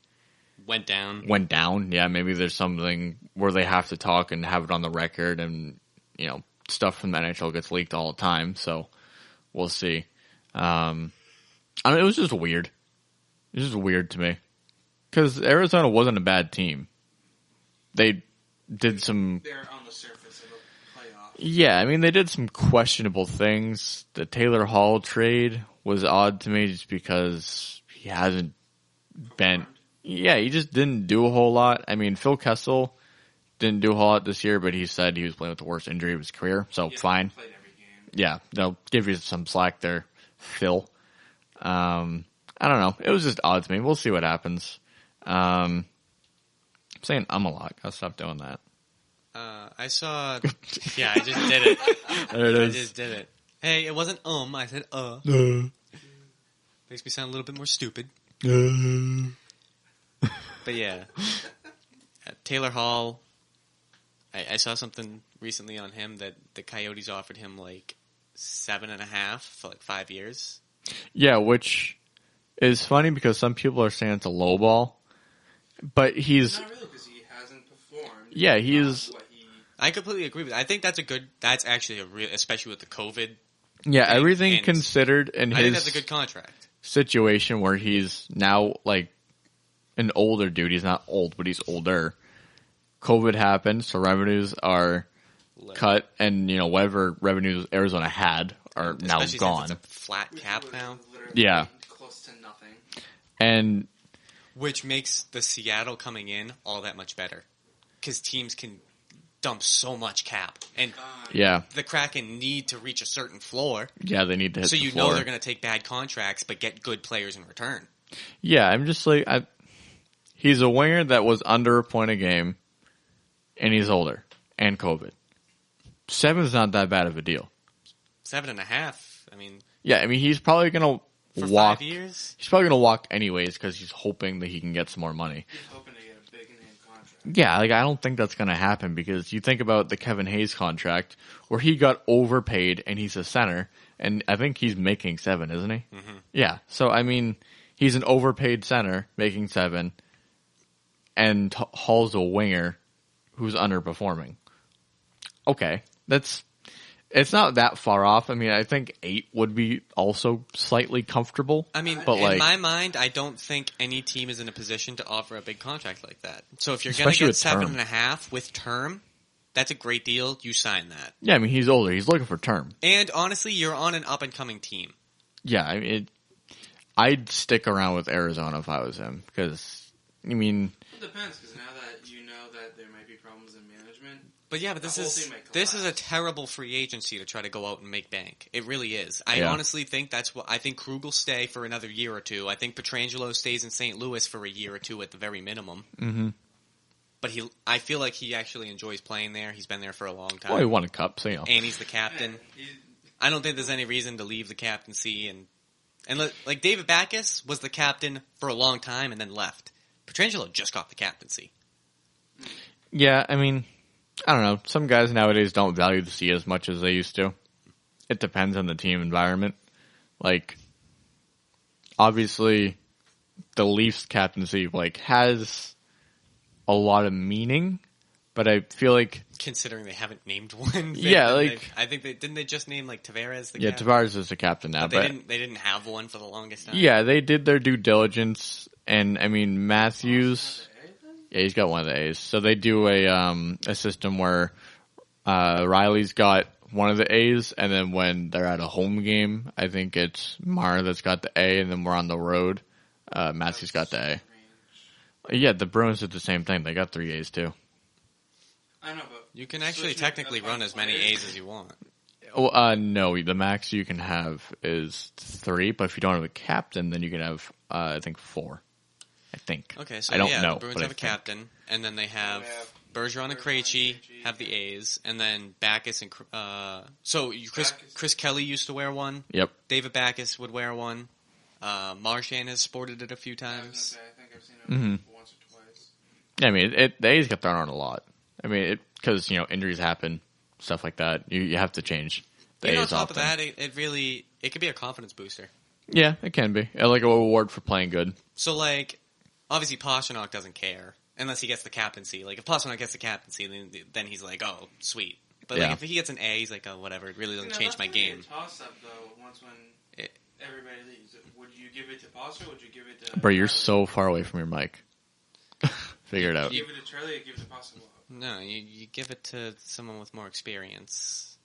Speaker 3: Went down.
Speaker 1: Yeah, maybe there's something where they have to talk and have it on the record, and, stuff from the NHL gets leaked all the time. So we'll see. It was just weird. It was just weird to me. Because Arizona wasn't a bad team. They did some...
Speaker 2: They're on the surface of a playoff.
Speaker 1: Yeah, I mean, they did some questionable things. The Taylor Hall trade was odd to me just because he hasn't been... Yeah, he just didn't do a whole lot. I mean, Phil Kessel didn't do a whole lot this year, but he said he was playing with the worst injury of his career, so fine.
Speaker 2: Played every game.
Speaker 1: Yeah, they'll give you some slack there, Phil. I don't know. It was just odd to me. We'll see what happens. I'm saying a lot. I'll stop doing that.
Speaker 3: I saw... Yeah, I just did it.
Speaker 1: There it is.
Speaker 3: I just did it. Hey, it wasn't I said Makes me sound a little bit more stupid. But yeah. Taylor Hall, I saw something recently on him that the Coyotes offered him like 7.5 for like 5 years.
Speaker 1: Yeah, which is funny because some people are saying it's a low ball, but he's...
Speaker 2: Not really, because he hasn't performed.
Speaker 1: Yeah, he's...
Speaker 3: I completely agree with that. I think that's actually a real, especially with the COVID.
Speaker 1: Yeah,
Speaker 3: thing,
Speaker 1: everything
Speaker 3: and
Speaker 1: considered in
Speaker 3: I think
Speaker 1: his
Speaker 3: that's a good contract.
Speaker 1: situation where he's now like an older dude. He's not old, but he's older. COVID happened, so revenues are cut, and whatever revenues Arizona had are now
Speaker 3: Especially
Speaker 1: gone.
Speaker 3: Since it's a flat cap now.
Speaker 1: Yeah.
Speaker 2: Close to nothing.
Speaker 1: And
Speaker 3: Which makes the Seattle coming in all that much better. Because teams can dump so much cap. And
Speaker 1: yeah,
Speaker 3: the Kraken need to reach a certain floor.
Speaker 1: yeah, they need to hit
Speaker 3: So
Speaker 1: the
Speaker 3: you
Speaker 1: floor.
Speaker 3: know they're going to take bad contracts, but get good players in return.
Speaker 1: Yeah, I'm just like, he's a winger that was under a point a game, and he's older, and COVID. 7's not that bad of a deal.
Speaker 3: 7.5. I mean,
Speaker 1: Yeah, I mean, he's probably going
Speaker 3: For
Speaker 1: to walk.
Speaker 3: 5 years?
Speaker 1: He's probably going to walk anyways because he's hoping that he can get some more money.
Speaker 2: He's hoping to get a big name contract.
Speaker 1: Yeah, like I don't think that's going to happen because you think about the Kevin Hayes contract where he got overpaid and he's a center, and I think he's making $7, isn't he?
Speaker 3: Mm-hmm.
Speaker 1: Yeah. So I mean, he's an overpaid center making $7, and Hall's a winger who's underperforming. Okay, it's not that far off. I mean, I think 8 would be also slightly comfortable.
Speaker 3: I mean,
Speaker 1: but
Speaker 3: in my mind, I don't think any team is in a position to offer a big contract like that. So if you're going to
Speaker 1: Especially
Speaker 3: get
Speaker 1: with term.
Speaker 3: 7.5 with term, that's a great deal. You sign that.
Speaker 1: Yeah, I mean, he's older. He's looking for term.
Speaker 3: And honestly, you're on an up-and-coming team.
Speaker 1: Yeah, I mean, I'd stick around with Arizona if I was him because, I mean,
Speaker 2: It depends, because now that you know that there might be problems in management,
Speaker 3: But yeah, but
Speaker 2: The whole thing might
Speaker 3: this is a
Speaker 2: collapse.
Speaker 3: terrible free agency to try to go out and make bank. It really is. I
Speaker 1: Yeah.
Speaker 3: honestly think that's what I think. Krug will stay for another year or two. I think Pietrangelo stays in St. Louis for a year or two at the very minimum.
Speaker 1: mm-hmm.
Speaker 3: But I feel like he actually enjoys playing there. He's been there for a long time,
Speaker 1: Well, he won a cup, so you know.
Speaker 3: and he's the captain. I don't think there's any reason to leave the captaincy. And like David Backes was the captain for a long time and then left. Pietrangelo just got the captaincy.
Speaker 1: Yeah, I mean, I don't know. Some guys nowadays don't value the sea as much as they used to. It depends on the team environment. Like, obviously, the Leafs captaincy has a lot of meaning, but I feel like
Speaker 3: Considering they haven't named one,
Speaker 1: Yeah, like-
Speaker 3: I think didn't they just name like Tavares the
Speaker 1: yeah,
Speaker 3: captain?
Speaker 1: Tavares is the captain now,
Speaker 3: But
Speaker 1: but
Speaker 3: they didn't have one for the longest time.
Speaker 1: yeah, they did their due diligence, and I mean Matthews. Yeah, he's got one of the A's. So they do a system where Riley's got one of the A's, and then when they're at a home game, I think it's Marner that's got the A, and then we're on the road. Matthews got the A. Yeah, the Bruins did the same thing. They got 3 A's too.
Speaker 2: I know, but
Speaker 3: You can actually
Speaker 2: switching
Speaker 3: technically
Speaker 2: up on
Speaker 3: run as many
Speaker 2: players-
Speaker 3: A's as you want.
Speaker 1: Well, no, the max you can have is 3, but if you don't have a captain, then you can have, I think 4. I think.
Speaker 3: Okay, so
Speaker 1: I don't
Speaker 3: yeah,
Speaker 1: know,
Speaker 3: the Bruins
Speaker 1: but I
Speaker 3: have a
Speaker 1: think.
Speaker 3: captain, and then they have
Speaker 2: have
Speaker 3: Bergeron and Krejci have the A's, and then Backus and Chris
Speaker 2: Backes.
Speaker 3: Kelly used to wear one.
Speaker 1: Yep.
Speaker 3: David Backus would wear one. Marchand has sported it a few
Speaker 2: I was gonna
Speaker 3: times.
Speaker 2: say, I think I've seen it once or twice.
Speaker 1: Yeah, I mean, the A's get thrown on a lot. I mean, because, injuries happen, stuff like that. You have to change the
Speaker 3: And on
Speaker 1: A's
Speaker 3: top
Speaker 1: often.
Speaker 3: of that, it could be a confidence booster.
Speaker 1: Yeah, it can be. Like a reward for playing good.
Speaker 3: So like, obviously Pastrnak doesn't care unless he gets the captaincy. Like if Pastrnak gets the captaincy, then he's like, oh, sweet. But
Speaker 1: Yeah.
Speaker 3: like if he gets an A, he's like, oh, whatever. It really doesn't change my game.
Speaker 2: Toss up though. Once when
Speaker 3: It-
Speaker 2: everybody leaves, would you give it to Foster? Or would you give it to?
Speaker 1: Bro, you're
Speaker 2: Charlie?
Speaker 1: so far away from your mic. Figure it out.
Speaker 2: Give it to Charlie or give it to Foster?
Speaker 3: No, you give it to someone with more experience,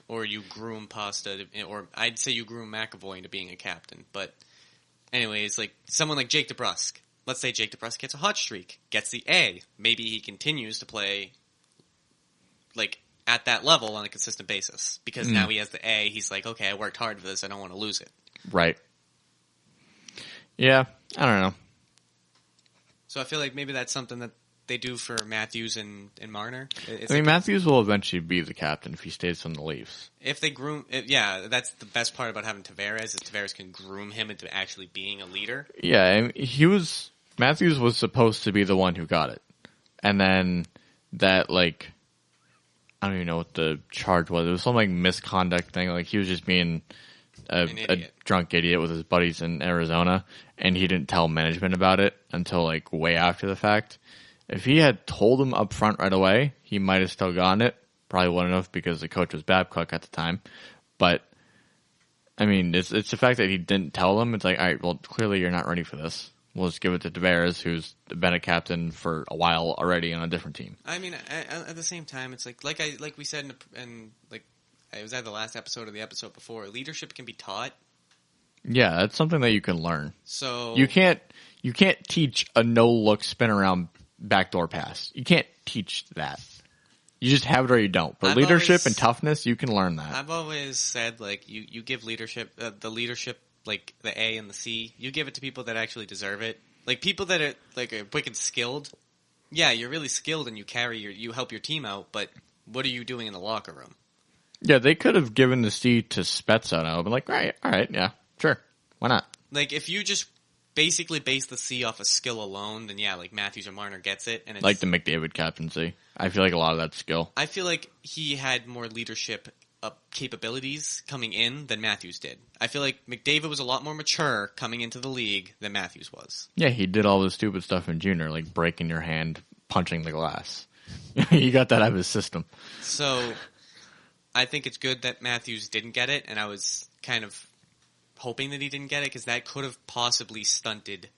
Speaker 3: or you groom Pasta, or I'd say you groom McAvoy into being a captain. But anyways, like someone like Jake DeBrusk. Let's say Jake DeBrusk gets a hot streak, gets the A. Maybe he continues to play like at that level on a consistent basis because now he has the A. He's like, okay, I worked hard for this. I don't want to lose it.
Speaker 1: Right. Yeah, I don't know.
Speaker 3: So I feel like maybe that's something that they do for Matthews and Marner. It's
Speaker 1: I mean,
Speaker 3: like,
Speaker 1: Matthews will eventually be the captain if he stays on the Leafs.
Speaker 3: if they groom, yeah, that's the best part about having Tavares is Tavares can groom him into actually being a leader.
Speaker 1: Yeah, I mean, Matthews was supposed to be the one who got it. And then that, like, I don't even know what the charge was. It was some, like, misconduct thing. Like, he was just being a
Speaker 3: idiot.
Speaker 1: drunk idiot with his buddies in Arizona, and he didn't tell management about it until, like, way after the fact. If he had told them up front right away, he might have still gotten it. Probably wouldn't have because the coach was Babcock at the time. But, I mean, it's the fact that he didn't tell them. It's like, all right, well, clearly you're not ready for this. We'll just give it to Tavares, who's been a captain for a while already on a different team.
Speaker 3: I mean, at the same time, it's like we said, and like it was at the last episode or the episode before. Leadership can be taught.
Speaker 1: Yeah, that's something that you can learn.
Speaker 3: So
Speaker 1: You can't teach a no-look spin around backdoor pass. You can't teach that. You just have it or you don't. But
Speaker 3: I've
Speaker 1: leadership
Speaker 3: always-
Speaker 1: and toughness, you can learn that.
Speaker 3: I've always said, like, you give leadership, the leadership, like the A and the C, you give it to people that actually deserve it. Like people that are like are wicked skilled. Yeah, you're really skilled and you help your team out. But what are you doing in the locker room?
Speaker 1: Yeah, they could have given the C to Spezza and I would have been like, all right, yeah, sure. Why not?
Speaker 3: Like, if you just basically base the C off of skill alone, then yeah, like Matthews or Marner gets it. And it's,
Speaker 1: Like the McDavid captaincy. I feel like a lot of that's skill.
Speaker 3: I feel like he had more leadership capabilities coming in than Matthews did. I feel like McDavid was a lot more mature coming into the league than Matthews was.
Speaker 1: Yeah, he did all the stupid stuff in junior, like breaking your hand, punching the glass. He got that out of his system.
Speaker 3: So, I think it's good that Matthews didn't get it, and I was kind of hoping that he didn't get it, because that could have possibly stunted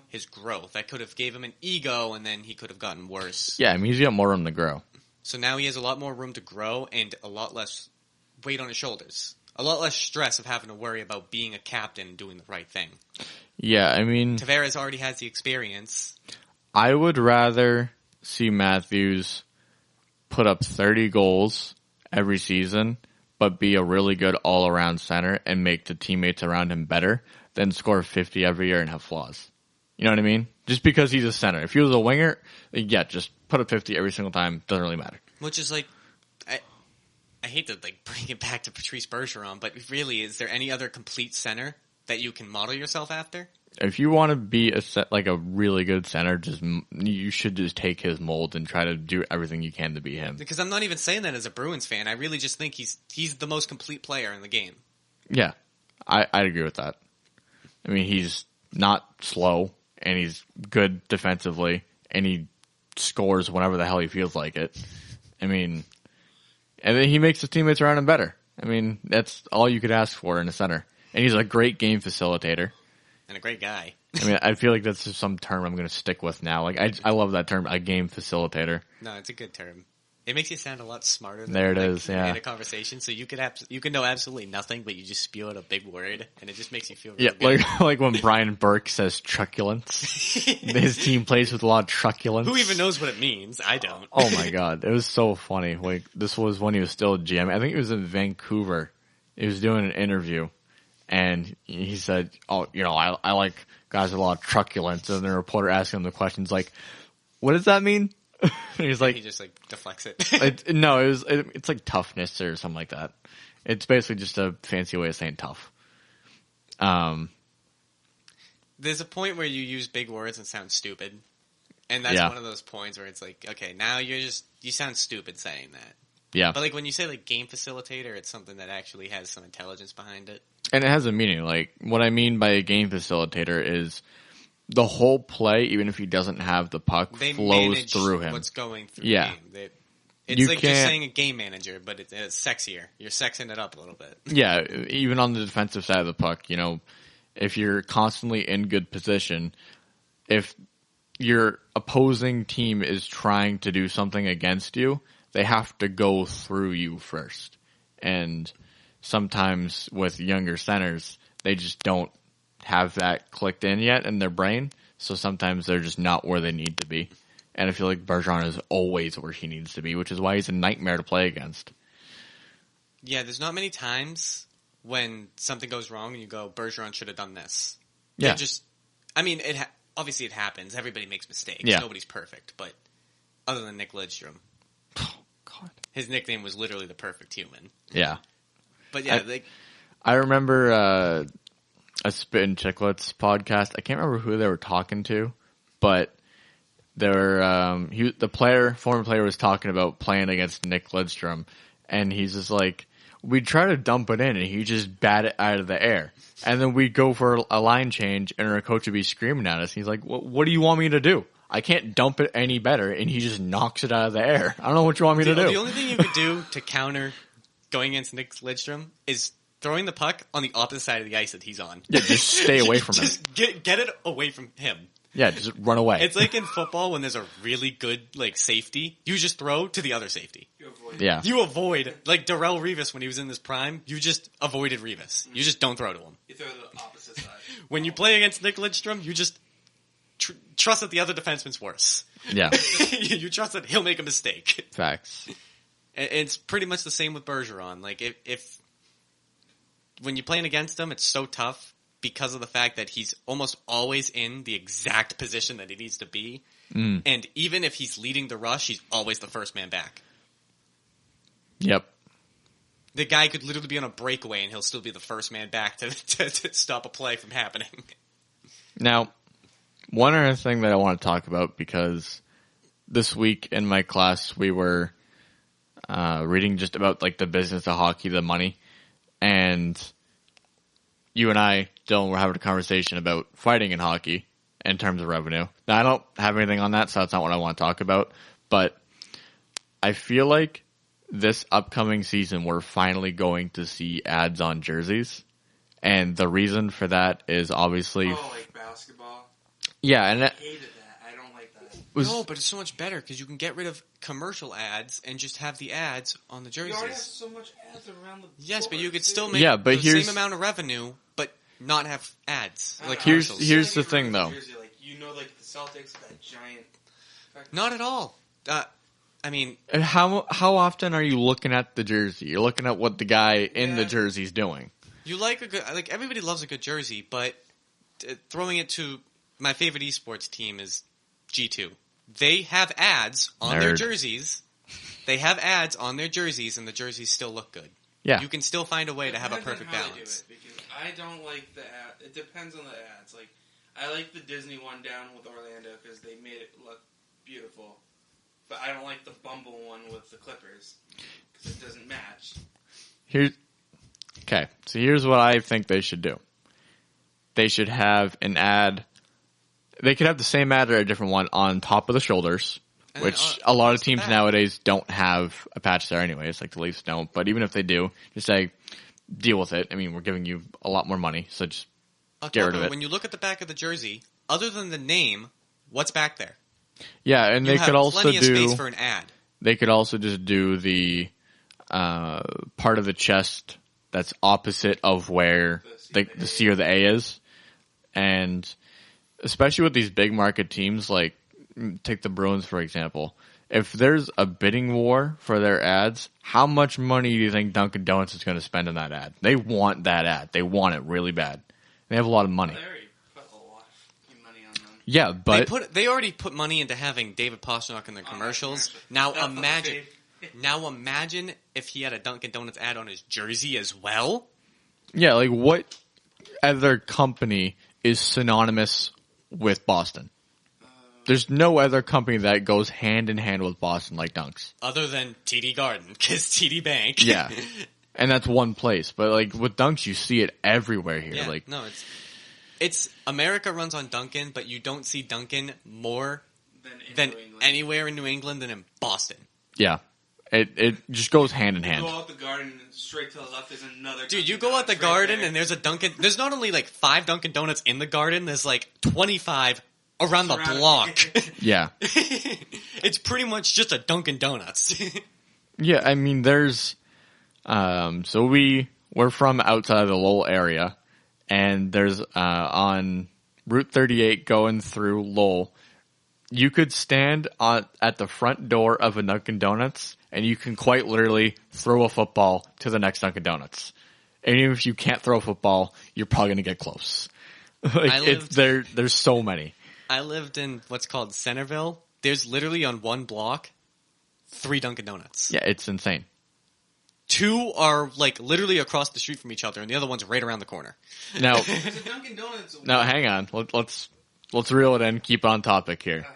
Speaker 3: his growth. That could have gave him an ego, and then he could have gotten worse.
Speaker 1: Yeah, I mean, he's got more room to grow.
Speaker 3: So now he has a lot more room to grow and a lot less weight on his shoulders. A lot less stress of having to worry about being a captain and doing the right thing.
Speaker 1: Yeah, I mean...
Speaker 3: Tavares already has the experience.
Speaker 1: I would rather see Matthews put up 30 goals every season, but be a really good all-around center and make the teammates around him better than score 50 every year and have flaws. You know what I mean? Just because he's a center. If he was a winger, yeah, just put up 50 every single time. Doesn't really matter.
Speaker 3: Which is like, I hate to like bring it back to Patrice Bergeron, but really, is there any other complete center that you can model yourself after?
Speaker 1: If you want to be a really good center, you should just take his mold and try to do everything you can to be him.
Speaker 3: Because I'm not even saying that as a Bruins fan. I really just think he's the most complete player in the game.
Speaker 1: Yeah, I'd agree with that. I mean, he's not slow, and he's good defensively, and he scores whenever the hell he feels like it. I mean, and then he makes his teammates around him better. I mean, that's all you could ask for in a center. And he's a great game facilitator.
Speaker 3: And a great guy.
Speaker 1: I mean, I feel like that's just some term I'm going to stick with now. Like, I love that term, a game facilitator.
Speaker 3: No, it's a good term. It makes you sound a lot smarter than
Speaker 1: there it is, yeah.
Speaker 3: in a conversation. So you could know absolutely nothing, but you just spew out a big word, and it just makes you feel really good.
Speaker 1: like when Brian Burke says truculence. His team plays with a lot of truculence.
Speaker 3: Who even knows what it means? I don't.
Speaker 1: Oh my god, it was so funny. Like, this was when he was still a GM. I think it was in Vancouver. He was doing an interview, and he said, "Oh, I like guys with a lot of truculence." And the reporter asked him the questions like, "What does that mean?" And he's like,
Speaker 3: he just like deflects it.
Speaker 1: It's like toughness or something like that. It's basically just a fancy way of saying tough.
Speaker 3: There's a point where you use big words and sound stupid, and that's one of those points where it's like, okay, now you sound stupid saying that.
Speaker 1: Yeah.
Speaker 3: But like when you say like game facilitator, it's something that actually has some intelligence behind it.
Speaker 1: And it has a meaning. Like, what I mean by a game facilitator is the whole play, even if he doesn't have the puck, flows through him.
Speaker 3: What's going through
Speaker 1: the
Speaker 3: game. It's like just saying a game manager, but it's sexier. You're sexing it up a little bit.
Speaker 1: Yeah, even on the defensive side of the puck, if you're constantly in good position, if your opposing team is trying to do something against you, they have to go through you first. And sometimes with younger centers, they just don't have that clicked in yet in their brain, so sometimes they're just not where they need to be. And I feel like Bergeron is always where he needs to be, which is why he's a nightmare to play against.
Speaker 3: Yeah, there's not many times when something goes wrong and you go, Bergeron should have done this.
Speaker 1: Yeah.
Speaker 3: Obviously it happens. Everybody makes mistakes.
Speaker 1: Yeah.
Speaker 3: Nobody's perfect. But other than Nick Lidstrom,
Speaker 1: Oh, God.
Speaker 3: his nickname was literally the perfect human.
Speaker 1: Yeah.
Speaker 3: But yeah,
Speaker 1: I remember a Spittin' Chicklets podcast. I can't remember who they were talking to, but former player was talking about playing against Nick Lidstrom, and he's just like, we'd try to dump it in, and he just bat it out of the air. And then we'd go for a line change, and our coach would be screaming at us. He's like, what do you want me to do? I can't dump it any better, and he just knocks it out of the air. I don't know what you want me to do.
Speaker 3: The only thing you could do to counter going against Nick Lidstrom is throwing the puck on the opposite side of the ice that he's on.
Speaker 1: Yeah, just stay away from him.
Speaker 3: Just get it away from him.
Speaker 1: Yeah, just run away.
Speaker 3: It's like in football when there's a really good safety, you just throw to the other safety. You avoid like Darrell Revis when he was in his prime. You just avoided Revis. You just don't throw to him.
Speaker 2: You throw the opposite side.
Speaker 3: When you play against Nick Lidstrom, you just trust that the other defenseman's worse.
Speaker 1: Yeah,
Speaker 3: you trust that he'll make a mistake.
Speaker 1: Facts.
Speaker 3: It's pretty much the same with Bergeron. Like if when you're playing against him, it's so tough because of the fact that he's almost always in the exact position that he needs to be. And even if he's leading the rush, he's always the first man back.
Speaker 1: Yep.
Speaker 3: The guy could literally be on a breakaway and he'll still be the first man back to stop a play from happening.
Speaker 1: Now, one other thing that I want to talk about, because this week in my class we were reading just about like the business of hockey, the money, and you and I, Dylan, were having a conversation about fighting in hockey in terms of revenue. Now, I don't have anything on that, so that's not what I want to talk about, but I feel like this upcoming season we're finally going to see ads on jerseys, and the reason for that is obviously...
Speaker 2: Oh, like basketball?
Speaker 1: Yeah, and
Speaker 2: I hated that. I don't like that.
Speaker 3: No, but it's so much better because you can get rid of commercial ads and just have the ads on the
Speaker 2: You already have
Speaker 3: jerseys.
Speaker 2: so much ads around the
Speaker 3: Yes, but
Speaker 2: floor,
Speaker 3: you could
Speaker 2: too.
Speaker 3: still make
Speaker 1: but
Speaker 3: the
Speaker 1: here's-
Speaker 3: same amount of revenue, but not have ads.
Speaker 2: I
Speaker 3: Like
Speaker 2: don't know.
Speaker 1: Here's-
Speaker 3: commercials.
Speaker 1: here's the
Speaker 2: Get rid
Speaker 1: thing,
Speaker 2: of
Speaker 1: though.
Speaker 2: jersey, like, you know, like the Celtics, that giant...
Speaker 3: Not at all. I mean,
Speaker 1: And how often are you looking at the jersey? You're looking at what the guy in the
Speaker 2: Yeah.
Speaker 1: jersey's doing.
Speaker 3: you like a good, like everybody loves a good jersey, but throwing it to my favorite esports team is G2. They have ads on their
Speaker 1: Nerd.
Speaker 3: jerseys. They have ads on their jerseys, and the jerseys still look good.
Speaker 1: Yeah.
Speaker 3: You can still find a way to have a
Speaker 2: Depends on
Speaker 3: perfect
Speaker 2: how they do
Speaker 3: balance.
Speaker 2: it, because I don't like the ad. It depends on the ads. Like, I like the Disney one down with Orlando because they made it look beautiful. But I don't like the Bumble one with the Clippers because it doesn't match.
Speaker 1: So here's what I think they should do. They should have an ad. They could have the same ad or a different one on top of the shoulders,
Speaker 3: And
Speaker 1: which
Speaker 3: then,
Speaker 1: a lot of
Speaker 3: across the
Speaker 1: teams
Speaker 3: back.
Speaker 1: nowadays don't have a patch there anyways, like the Leafs don't. But even if they do, just say, deal with it. I mean, we're giving you a lot more money, so just
Speaker 3: On
Speaker 1: Get
Speaker 3: top
Speaker 1: rid of it.
Speaker 3: When you look at the back of the jersey, other than the name, what's back there?
Speaker 1: yeah. And
Speaker 3: You
Speaker 1: they
Speaker 3: have
Speaker 1: could also
Speaker 3: plenty of
Speaker 1: do.
Speaker 3: space for an ad.
Speaker 1: They could also just do the part of the chest that's opposite of where the C or the A is. And especially with these big market teams, like take the Bruins, for example. If there's a bidding war for their ads, how much money do you think Dunkin' Donuts is going to spend on that ad? They want that ad. They want it really bad. They have a lot of money.
Speaker 2: They already put a lot of money on them.
Speaker 1: Yeah, but
Speaker 3: They already put money into having David Pastrnak in their
Speaker 2: On that
Speaker 3: commercials.
Speaker 2: commercial.
Speaker 3: Now
Speaker 2: That's
Speaker 3: imagine,
Speaker 2: the
Speaker 3: now imagine if he had a Dunkin' Donuts ad on his jersey as well.
Speaker 1: yeah, like what other company is synonymous with Boston? There's no other company that goes hand in hand with Boston like Dunks.
Speaker 3: Other than TD Garden, because TD Bank.
Speaker 1: Yeah. And that's one place. But like with Dunks, you see it everywhere here.
Speaker 3: Yeah,
Speaker 1: Like,
Speaker 3: no, it's America runs on Dunkin', but you don't see Dunkin' more than
Speaker 2: New England.
Speaker 3: anywhere in New England than in Boston.
Speaker 1: yeah. It just goes hand in
Speaker 2: You
Speaker 1: hand.
Speaker 2: go out the garden and straight to the left is another.
Speaker 3: Dude, you
Speaker 2: Dunkin'
Speaker 3: go out the
Speaker 2: Donuts right
Speaker 3: garden
Speaker 2: there.
Speaker 3: and there's a Dunkin'. There's not only like 5 Dunkin' Donuts in the garden. There's like 25 around the
Speaker 2: Surrounded-
Speaker 3: block.
Speaker 1: Yeah.
Speaker 3: It's pretty much just a Dunkin' Donuts.
Speaker 1: Yeah, I mean, there's, so we're from outside of the Lowell area, and there's, on Route 38 going through Lowell, you could stand at the front door of a Dunkin' Donuts, and you can quite literally throw a football to the next Dunkin' Donuts. And even if you can't throw a football, you're probably going to get close. Like, there's so many.
Speaker 3: I lived in what's called Centerville. There's literally on one block 3 Dunkin' Donuts.
Speaker 1: Yeah, it's insane.
Speaker 3: 2 are like literally across the street from each other, and the other one's right around the corner.
Speaker 1: Now,
Speaker 2: There's a Dunkin' Donuts.
Speaker 1: now hang on. Let's reel it in. Keep on topic here.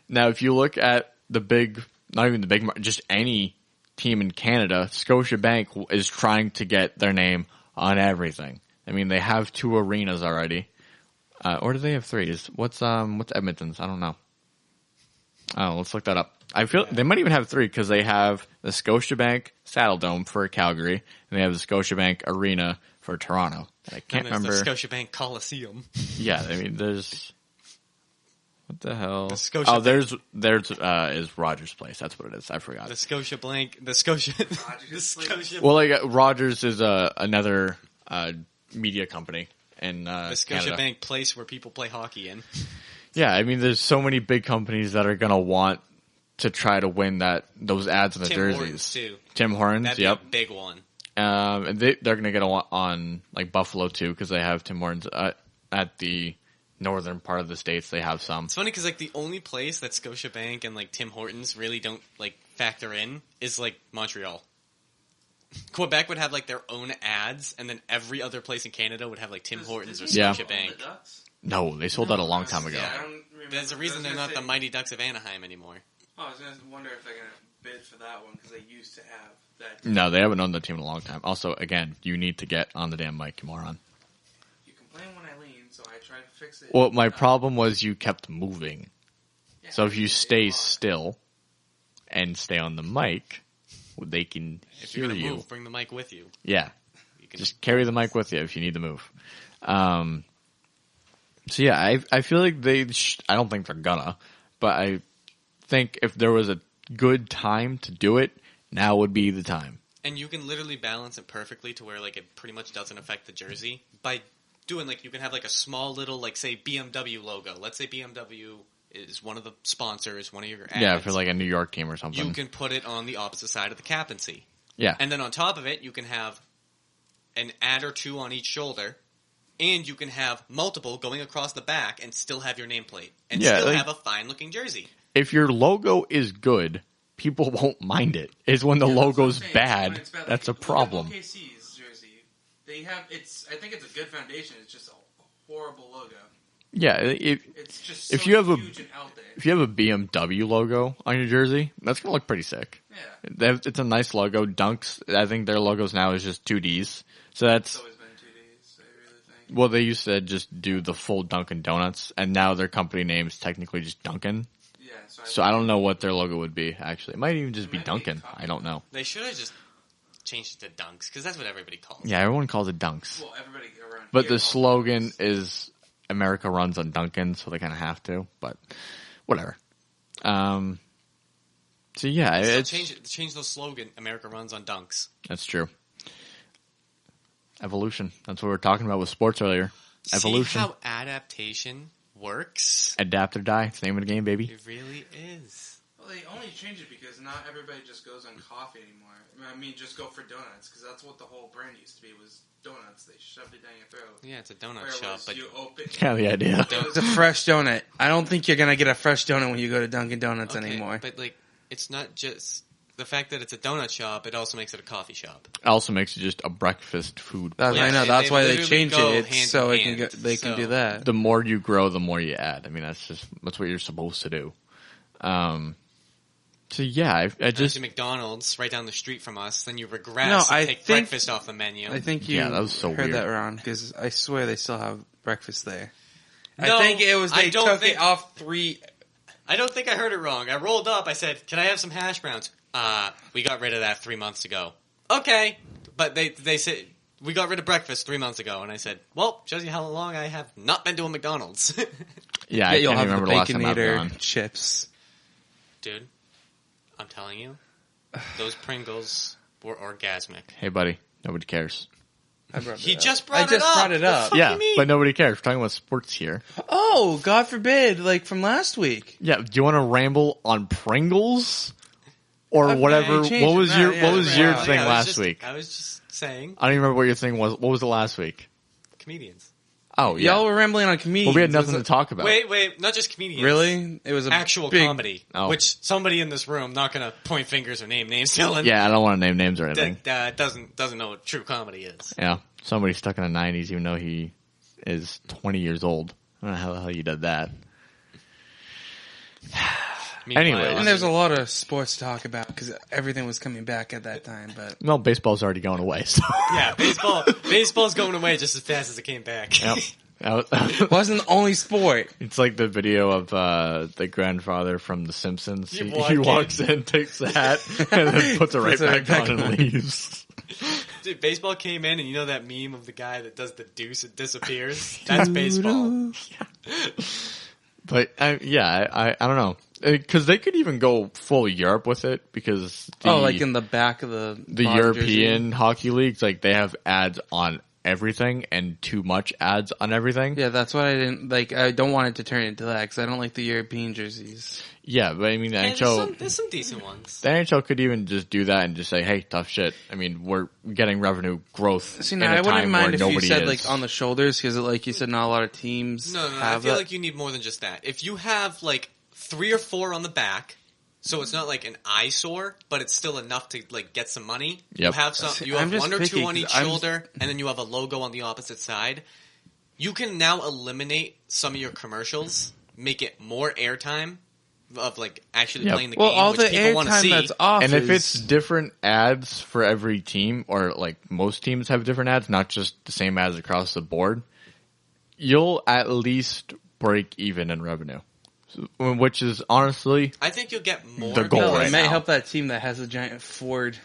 Speaker 1: Now, if you look at the big, not even the big, just any team in Canada, Scotiabank is trying to get their name on everything. I mean, they have 2 arenas already. Or do they have 3? What's Edmonton's? I don't know. Oh, let's look that up. I feel they might even have 3 because they have the Scotiabank Saddle Dome for Calgary, and they have the Scotiabank Arena for Toronto. I can't
Speaker 3: And there's
Speaker 1: remember.
Speaker 3: the Scotiabank Coliseum.
Speaker 1: Yeah, I mean, there's what the hell?
Speaker 3: The Scotia
Speaker 1: Oh, there's is Rogers Place. That's what it is. I forgot.
Speaker 3: The Scotiabank, the Scotia, the
Speaker 2: Rogers
Speaker 3: Scotia,
Speaker 1: Well, like Rogers is another media company in
Speaker 3: the
Speaker 1: Canada.
Speaker 3: Scotiabank place where people play hockey in.
Speaker 1: Yeah, I mean, there's so many big companies that are gonna want to try to win those ads on the
Speaker 3: Tim
Speaker 1: jerseys.
Speaker 3: Hortons too.
Speaker 1: Tim Hortons,
Speaker 3: That'd be
Speaker 1: yep.
Speaker 3: a big one.
Speaker 1: And they're gonna get on like Buffalo too because they have Tim Hortons at the northern part of the states. They have some.
Speaker 3: It's funny because like the only place that Scotiabank and like Tim Hortons really don't like factor in is like Montreal. Quebec would have like their own ads, and then every other place in Canada would have like Tim Hortons or
Speaker 1: Yeah.
Speaker 3: Scotiabank.
Speaker 1: No, they sold that a long time ago.
Speaker 2: Yeah, I don't remember.
Speaker 3: There's a reason they're not the Mighty Ducks of Anaheim anymore.
Speaker 2: Oh, I was going to wonder if they're going to bid for that one because they used to have that.
Speaker 1: No, they haven't owned the team in a long time. Also, again, you need to get on the damn mic, you moron.
Speaker 2: You complain when I lean, so I try to fix it.
Speaker 1: Well, my problem was you kept moving.
Speaker 2: Yeah,
Speaker 1: So if you stay
Speaker 2: on.
Speaker 1: still and stay on the mic, they can
Speaker 3: If
Speaker 1: hear
Speaker 3: you're gonna
Speaker 1: you.
Speaker 3: move, bring the mic with you.
Speaker 1: Yeah.
Speaker 3: You can
Speaker 1: Just carry the mic with you if you need to move. So yeah, I feel like I don't think they're gonna, but I think if there was a good time to do it, now would be the time.
Speaker 3: And you can literally balance it perfectly to where like it pretty much doesn't affect the jersey by doing like you can have like a small little like say BMW logo. Let's say BMW is one of the sponsors, one of your ads.
Speaker 1: Yeah, for like a New York team or something.
Speaker 3: You can put it on the opposite side of the captaincy.
Speaker 1: Yeah.
Speaker 3: And then on top of it, you can have an ad or two on each shoulder, and you can have multiple going across the back and still have your nameplate. And still
Speaker 1: like,
Speaker 3: have a fine-looking jersey.
Speaker 1: if your logo is good, people won't mind it. It's when the logo's
Speaker 2: That's what I'm saying.
Speaker 1: bad,
Speaker 2: When it's bad,
Speaker 1: that's
Speaker 2: like,
Speaker 1: a problem.
Speaker 2: Look at OKC's jersey. They have I think it's a good foundation. It's just a horrible logo.
Speaker 1: Yeah,
Speaker 2: It's just so
Speaker 1: if you have a-
Speaker 2: huge and out there.
Speaker 1: if you have a BMW logo on your jersey, that's going to look pretty sick.
Speaker 2: Yeah.
Speaker 1: It's a nice logo. Dunks, I think their logos now is just 2Ds. So
Speaker 2: It's
Speaker 1: that's,
Speaker 2: always been 2Ds, I really think.
Speaker 1: well, they used to just do the full Dunkin' Donuts, and now their company name is technically just Dunkin'.
Speaker 2: Yeah,
Speaker 1: So I don't know what their logo would be, actually. It might even just
Speaker 2: It
Speaker 1: be
Speaker 2: might be
Speaker 1: Dunkin'.
Speaker 2: Coffee.
Speaker 1: I don't know.
Speaker 3: They should have just changed it to Dunks, because that's what everybody calls it.
Speaker 1: Yeah, everyone calls it Dunks.
Speaker 2: Well, everybody around
Speaker 1: But
Speaker 2: here
Speaker 1: the
Speaker 2: calls it
Speaker 1: slogan
Speaker 2: Dunks.
Speaker 1: is America runs on Dunkin', so they kind of have to, but whatever. So yeah,
Speaker 3: So
Speaker 1: it's,
Speaker 3: change the slogan, America runs on Dunks.
Speaker 1: that's true. Evolution. That's what we were talking about with sports earlier. Evolution.
Speaker 3: See how adaptation works?
Speaker 1: Adapt or die. It's the name of the game, baby.
Speaker 3: It really is.
Speaker 2: Well, they only change it because not everybody just goes on coffee anymore. I mean, just go for donuts because that's what the whole brand used to be was donuts. They shoved it down your throat.
Speaker 3: Yeah, it's a donut
Speaker 2: Whereas
Speaker 3: shop, but
Speaker 2: you open.
Speaker 1: Kind of the idea.
Speaker 2: It's a fresh donut. I don't think you're gonna get a fresh donut when you go to Dunkin' Donuts
Speaker 3: okay,
Speaker 2: anymore.
Speaker 3: But like, it's not just the fact that it's a donut shop; it also makes it a coffee shop.
Speaker 1: It also makes it just a breakfast food.
Speaker 2: That's,
Speaker 3: Yeah,
Speaker 2: I know.
Speaker 3: they-
Speaker 2: That's
Speaker 3: they
Speaker 2: why they
Speaker 3: literally
Speaker 2: changed
Speaker 3: go
Speaker 2: it
Speaker 3: hand
Speaker 2: so
Speaker 3: in
Speaker 2: it can
Speaker 3: hand.
Speaker 2: go, they can
Speaker 3: So-
Speaker 2: do that.
Speaker 1: The more you grow, the more you add. I mean, that's what you're supposed to do. So yeah, I
Speaker 3: Just
Speaker 1: just
Speaker 3: McDonald's right down the street from us, then you regress
Speaker 2: No,
Speaker 3: and
Speaker 2: I
Speaker 3: take
Speaker 2: think-
Speaker 3: breakfast off the menu.
Speaker 2: I think you
Speaker 1: Yeah, that was so
Speaker 2: heard
Speaker 1: weird.
Speaker 2: that wrong because I swear they still have breakfast there.
Speaker 3: No,
Speaker 2: I think it was
Speaker 3: I
Speaker 2: they
Speaker 3: don't
Speaker 2: took
Speaker 3: think-
Speaker 2: it off 3.
Speaker 3: I don't think I heard it wrong. I rolled up. I said, "Can I have some hash browns?" We got rid of that 3 months ago. Okay, but they said we got rid of breakfast 3 months ago, and I said, "Well, shows you how long I have not been to a McDonald's."
Speaker 1: yeah, I
Speaker 2: you'll
Speaker 1: can't
Speaker 2: have
Speaker 1: remember
Speaker 2: the
Speaker 1: the last time I've
Speaker 2: Baconator
Speaker 1: gone.
Speaker 2: chips.
Speaker 3: Dude, I'm telling you, those Pringles were orgasmic.
Speaker 1: Hey, buddy, nobody cares.
Speaker 3: He just brought it up.
Speaker 2: brought it up.
Speaker 3: Fuck
Speaker 1: Yeah,
Speaker 3: you mean?
Speaker 1: but nobody cares. We're talking about sports here.
Speaker 2: Oh, God forbid! Like from last week.
Speaker 1: Yeah, do you want to ramble on Pringles or
Speaker 2: Okay,
Speaker 1: whatever?
Speaker 2: change
Speaker 1: What
Speaker 2: it
Speaker 1: was
Speaker 2: now,
Speaker 1: your
Speaker 2: yeah,
Speaker 1: What was
Speaker 2: right.
Speaker 1: your
Speaker 2: Yeah,
Speaker 1: thing
Speaker 3: I was
Speaker 1: last
Speaker 3: just-
Speaker 1: week?
Speaker 3: I was just saying,
Speaker 1: I don't even remember what your thing was. What was the last week?
Speaker 3: comedians.
Speaker 1: Oh yeah.
Speaker 2: Y'all were rambling on comedians.
Speaker 1: Well, we had
Speaker 2: It was
Speaker 1: nothing to talk about.
Speaker 3: Wait, not just comedians.
Speaker 2: Really? It was a
Speaker 3: Actual
Speaker 2: big,
Speaker 3: comedy,
Speaker 1: Oh.
Speaker 3: which somebody in this room, not going to point fingers or name names, Dylan,
Speaker 1: Yeah, I don't want to name names or anything.
Speaker 3: doesn't know what true comedy is.
Speaker 1: Yeah, somebody stuck in the 90s, even though he is 20 years old. I don't know how the hell you did that.
Speaker 3: Meanwhile,
Speaker 1: Anyways.
Speaker 2: And there's a lot of sports to talk about because everything was coming back at that time. But
Speaker 1: Well, baseball's already going away, so.
Speaker 3: yeah, baseball's going away just as fast as it came back.
Speaker 1: Yep.
Speaker 2: it wasn't the only sport.
Speaker 1: It's like the video of the grandfather from The Simpsons.
Speaker 3: You
Speaker 1: He
Speaker 3: walk
Speaker 1: walks in, takes the hat, and then puts it right
Speaker 2: Puts it
Speaker 1: back
Speaker 2: right
Speaker 1: on
Speaker 2: back
Speaker 1: and leaves.
Speaker 3: Dude, baseball came in, and you know that meme of the guy that does the deuce and disappears? That's baseball.
Speaker 1: But I don't know, because they could even go full Europe with it because
Speaker 2: like in the back of the bottom
Speaker 1: European
Speaker 2: jersey.
Speaker 1: hockey leagues, like they have ads on everything and too much ads on everything.
Speaker 2: Yeah, that's what I didn't like. I don't want it to turn into that because I don't like the European jerseys.
Speaker 1: Yeah, but I mean the
Speaker 3: Yeah,
Speaker 1: NHL.
Speaker 3: there's some decent ones.
Speaker 1: The NHL could even just do that and just say, "Hey, tough shit." I mean, we're getting revenue growth.
Speaker 2: See,
Speaker 1: in
Speaker 2: now
Speaker 1: a
Speaker 2: I wouldn't
Speaker 1: time
Speaker 2: mind
Speaker 1: where
Speaker 2: if you
Speaker 1: nobody
Speaker 2: said
Speaker 1: is.
Speaker 2: like on the shoulders because, like you said, not a lot of teams
Speaker 3: No, I
Speaker 2: have
Speaker 3: feel
Speaker 2: that.
Speaker 3: like you need more than just that. If you have like 3 or 4 on the back, So it's not like an eyesore, but it's still enough to like get some money.
Speaker 1: Yep.
Speaker 3: You have some. You
Speaker 2: I'm
Speaker 3: have
Speaker 2: just
Speaker 3: one or
Speaker 2: picky
Speaker 3: two on
Speaker 2: 'cause
Speaker 3: each
Speaker 2: I'm-
Speaker 3: shoulder, and then you have a logo on the opposite side. You can now eliminate some of your commercials, make it more airtime of like actually
Speaker 1: Yep.
Speaker 3: playing the
Speaker 2: Well,
Speaker 3: game,
Speaker 2: all
Speaker 3: which
Speaker 2: the
Speaker 3: people want to
Speaker 2: airtime
Speaker 3: see.
Speaker 2: that's off
Speaker 1: And if
Speaker 2: is-
Speaker 1: it's different ads for every team, or like most teams have different ads, not just the same ads across the board, you'll at least break even in revenue, which is honestly,
Speaker 3: I think you'll get more.
Speaker 1: The goal
Speaker 2: no,
Speaker 1: right
Speaker 2: it may
Speaker 1: now.
Speaker 2: help that team that has a giant Ford.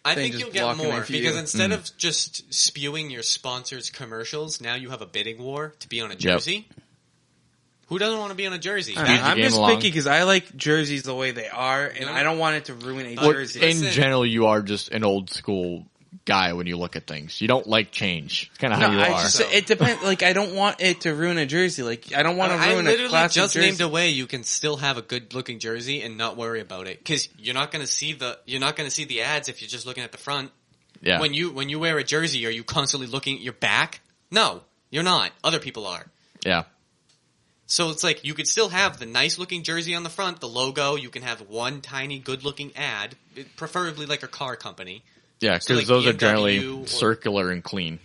Speaker 3: I
Speaker 2: thing
Speaker 3: think
Speaker 2: just
Speaker 3: you'll get
Speaker 2: blocking
Speaker 3: more
Speaker 2: their view.
Speaker 3: because instead
Speaker 1: Mm.
Speaker 3: of just spewing your sponsors' commercials, now you have a bidding war to be on a jersey. Who doesn't want to be on a jersey?
Speaker 2: I
Speaker 1: Speed
Speaker 2: don't
Speaker 1: the
Speaker 2: know, I'm
Speaker 1: game
Speaker 2: just
Speaker 1: along.
Speaker 2: picky because I like jerseys the way they are, and
Speaker 3: No.
Speaker 2: I don't want it to ruin a
Speaker 1: well,
Speaker 2: jersey.
Speaker 1: in
Speaker 3: Listen.
Speaker 1: general, you are just an old school guy when you look at things. You don't like change. It's kind of
Speaker 2: No,
Speaker 1: how you
Speaker 2: I
Speaker 1: are.
Speaker 2: just it depends. Like I don't want it to ruin a jersey. Like I don't want to
Speaker 3: I
Speaker 2: ruin a
Speaker 3: literally
Speaker 2: classic
Speaker 3: just
Speaker 2: jersey.
Speaker 3: named a way you can still have a good looking jersey and not worry about it because you're not going to see the ads if you're just looking at the front.
Speaker 1: Yeah.
Speaker 3: When you wear a jersey, are you constantly looking at your back? No, you're not. Other people are.
Speaker 1: Yeah.
Speaker 3: So it's like you could still have the nice looking jersey on the front, the logo. You can have one tiny good looking ad, preferably like a car company,
Speaker 1: Yeah, because
Speaker 3: So, like,
Speaker 1: those are
Speaker 3: BMW
Speaker 1: generally
Speaker 3: or-
Speaker 1: circular and clean.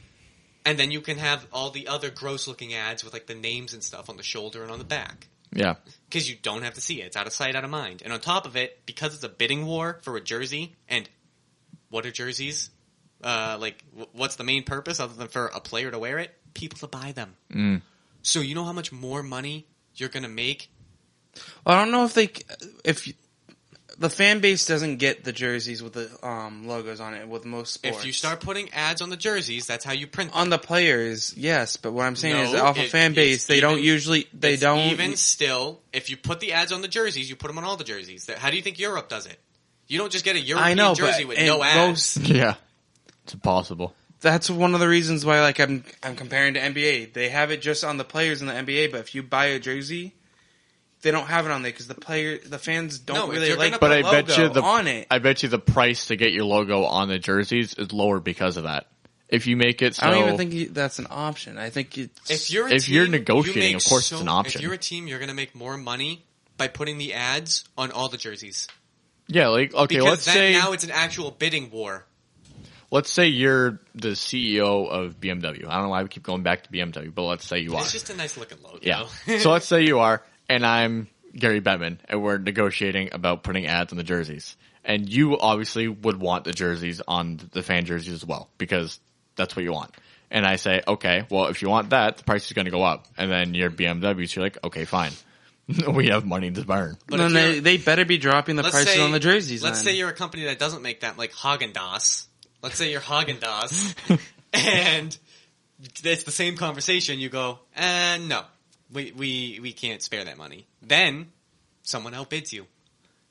Speaker 3: and then you can have all the other gross looking ads with like the names and stuff on the shoulder and on the back.
Speaker 1: Yeah.
Speaker 3: Because you don't have to see it. It's out of sight, out of mind. And on top of it, because it's a bidding war for a jersey, and what are jerseys? What's the main purpose other than for a player to wear it? People to buy them.
Speaker 1: Mm.
Speaker 3: So you know how much more money you're going to make?
Speaker 2: Well, I don't know if the fan base doesn't get the jerseys with the logos on it with most sports.
Speaker 3: If you start putting ads on the jerseys, that's how you print them.
Speaker 2: on the players, yes, but what I'm saying is
Speaker 3: No,
Speaker 2: off a fan base,
Speaker 3: it's
Speaker 2: they don't
Speaker 3: even-
Speaker 2: usually
Speaker 3: It's
Speaker 2: don't
Speaker 3: even still, if you put the ads on the jerseys, you put them on all the jerseys. How do you think Europe does it? You don't just get a
Speaker 2: I
Speaker 3: European
Speaker 2: know,
Speaker 3: jersey
Speaker 2: but
Speaker 3: with
Speaker 2: in
Speaker 3: no ads.
Speaker 1: Yeah. It's impossible.
Speaker 2: That's one of the reasons why like I'm comparing to NBA. They have it just on the players in the NBA, but if you buy a jersey, they don't have it on there because the fans don't
Speaker 3: No, if
Speaker 2: really
Speaker 3: you're
Speaker 2: like
Speaker 3: gonna
Speaker 1: But
Speaker 2: the
Speaker 1: I bet
Speaker 2: logo
Speaker 1: you the
Speaker 2: on it.
Speaker 1: I bet you the price to get your logo on the jerseys is lower because of that. If you make it so
Speaker 2: I don't even think that's an option. I think it's
Speaker 3: If you're
Speaker 1: If
Speaker 3: team,
Speaker 1: you're
Speaker 3: you
Speaker 1: negotiating,
Speaker 3: make
Speaker 1: of course it's an option.
Speaker 3: If you're a team, you're going to make more money by putting the ads on all the jerseys.
Speaker 1: yeah, like okay,
Speaker 3: Because
Speaker 1: let's
Speaker 3: then
Speaker 1: say
Speaker 3: now it's an actual bidding war.
Speaker 1: you're the CEO of BMW. I don't know why we keep going back to BMW, but let's say you are.
Speaker 3: It's just a nice looking logo.
Speaker 1: Yeah. So let's say you are, and I'm Gary Bettman, and we're negotiating about putting ads on the jerseys. And you obviously would want the jerseys on the fan jerseys as well, because that's what you want. And I say, okay, well, if you want that, the price is going to go up. And then your BMW, so you're like, okay, fine. We have money to burn.
Speaker 3: But
Speaker 2: then
Speaker 3: if you're-
Speaker 2: they better be dropping the
Speaker 3: let's
Speaker 2: prices
Speaker 3: say-
Speaker 2: on the jerseys.
Speaker 3: Let's
Speaker 2: then.
Speaker 3: say you're a company that doesn't make that, like Haagen-Dazs. Let's say you're Haagen-Dazs, and it's the same conversation. You go, no, we can't spare that money. Then someone outbids you.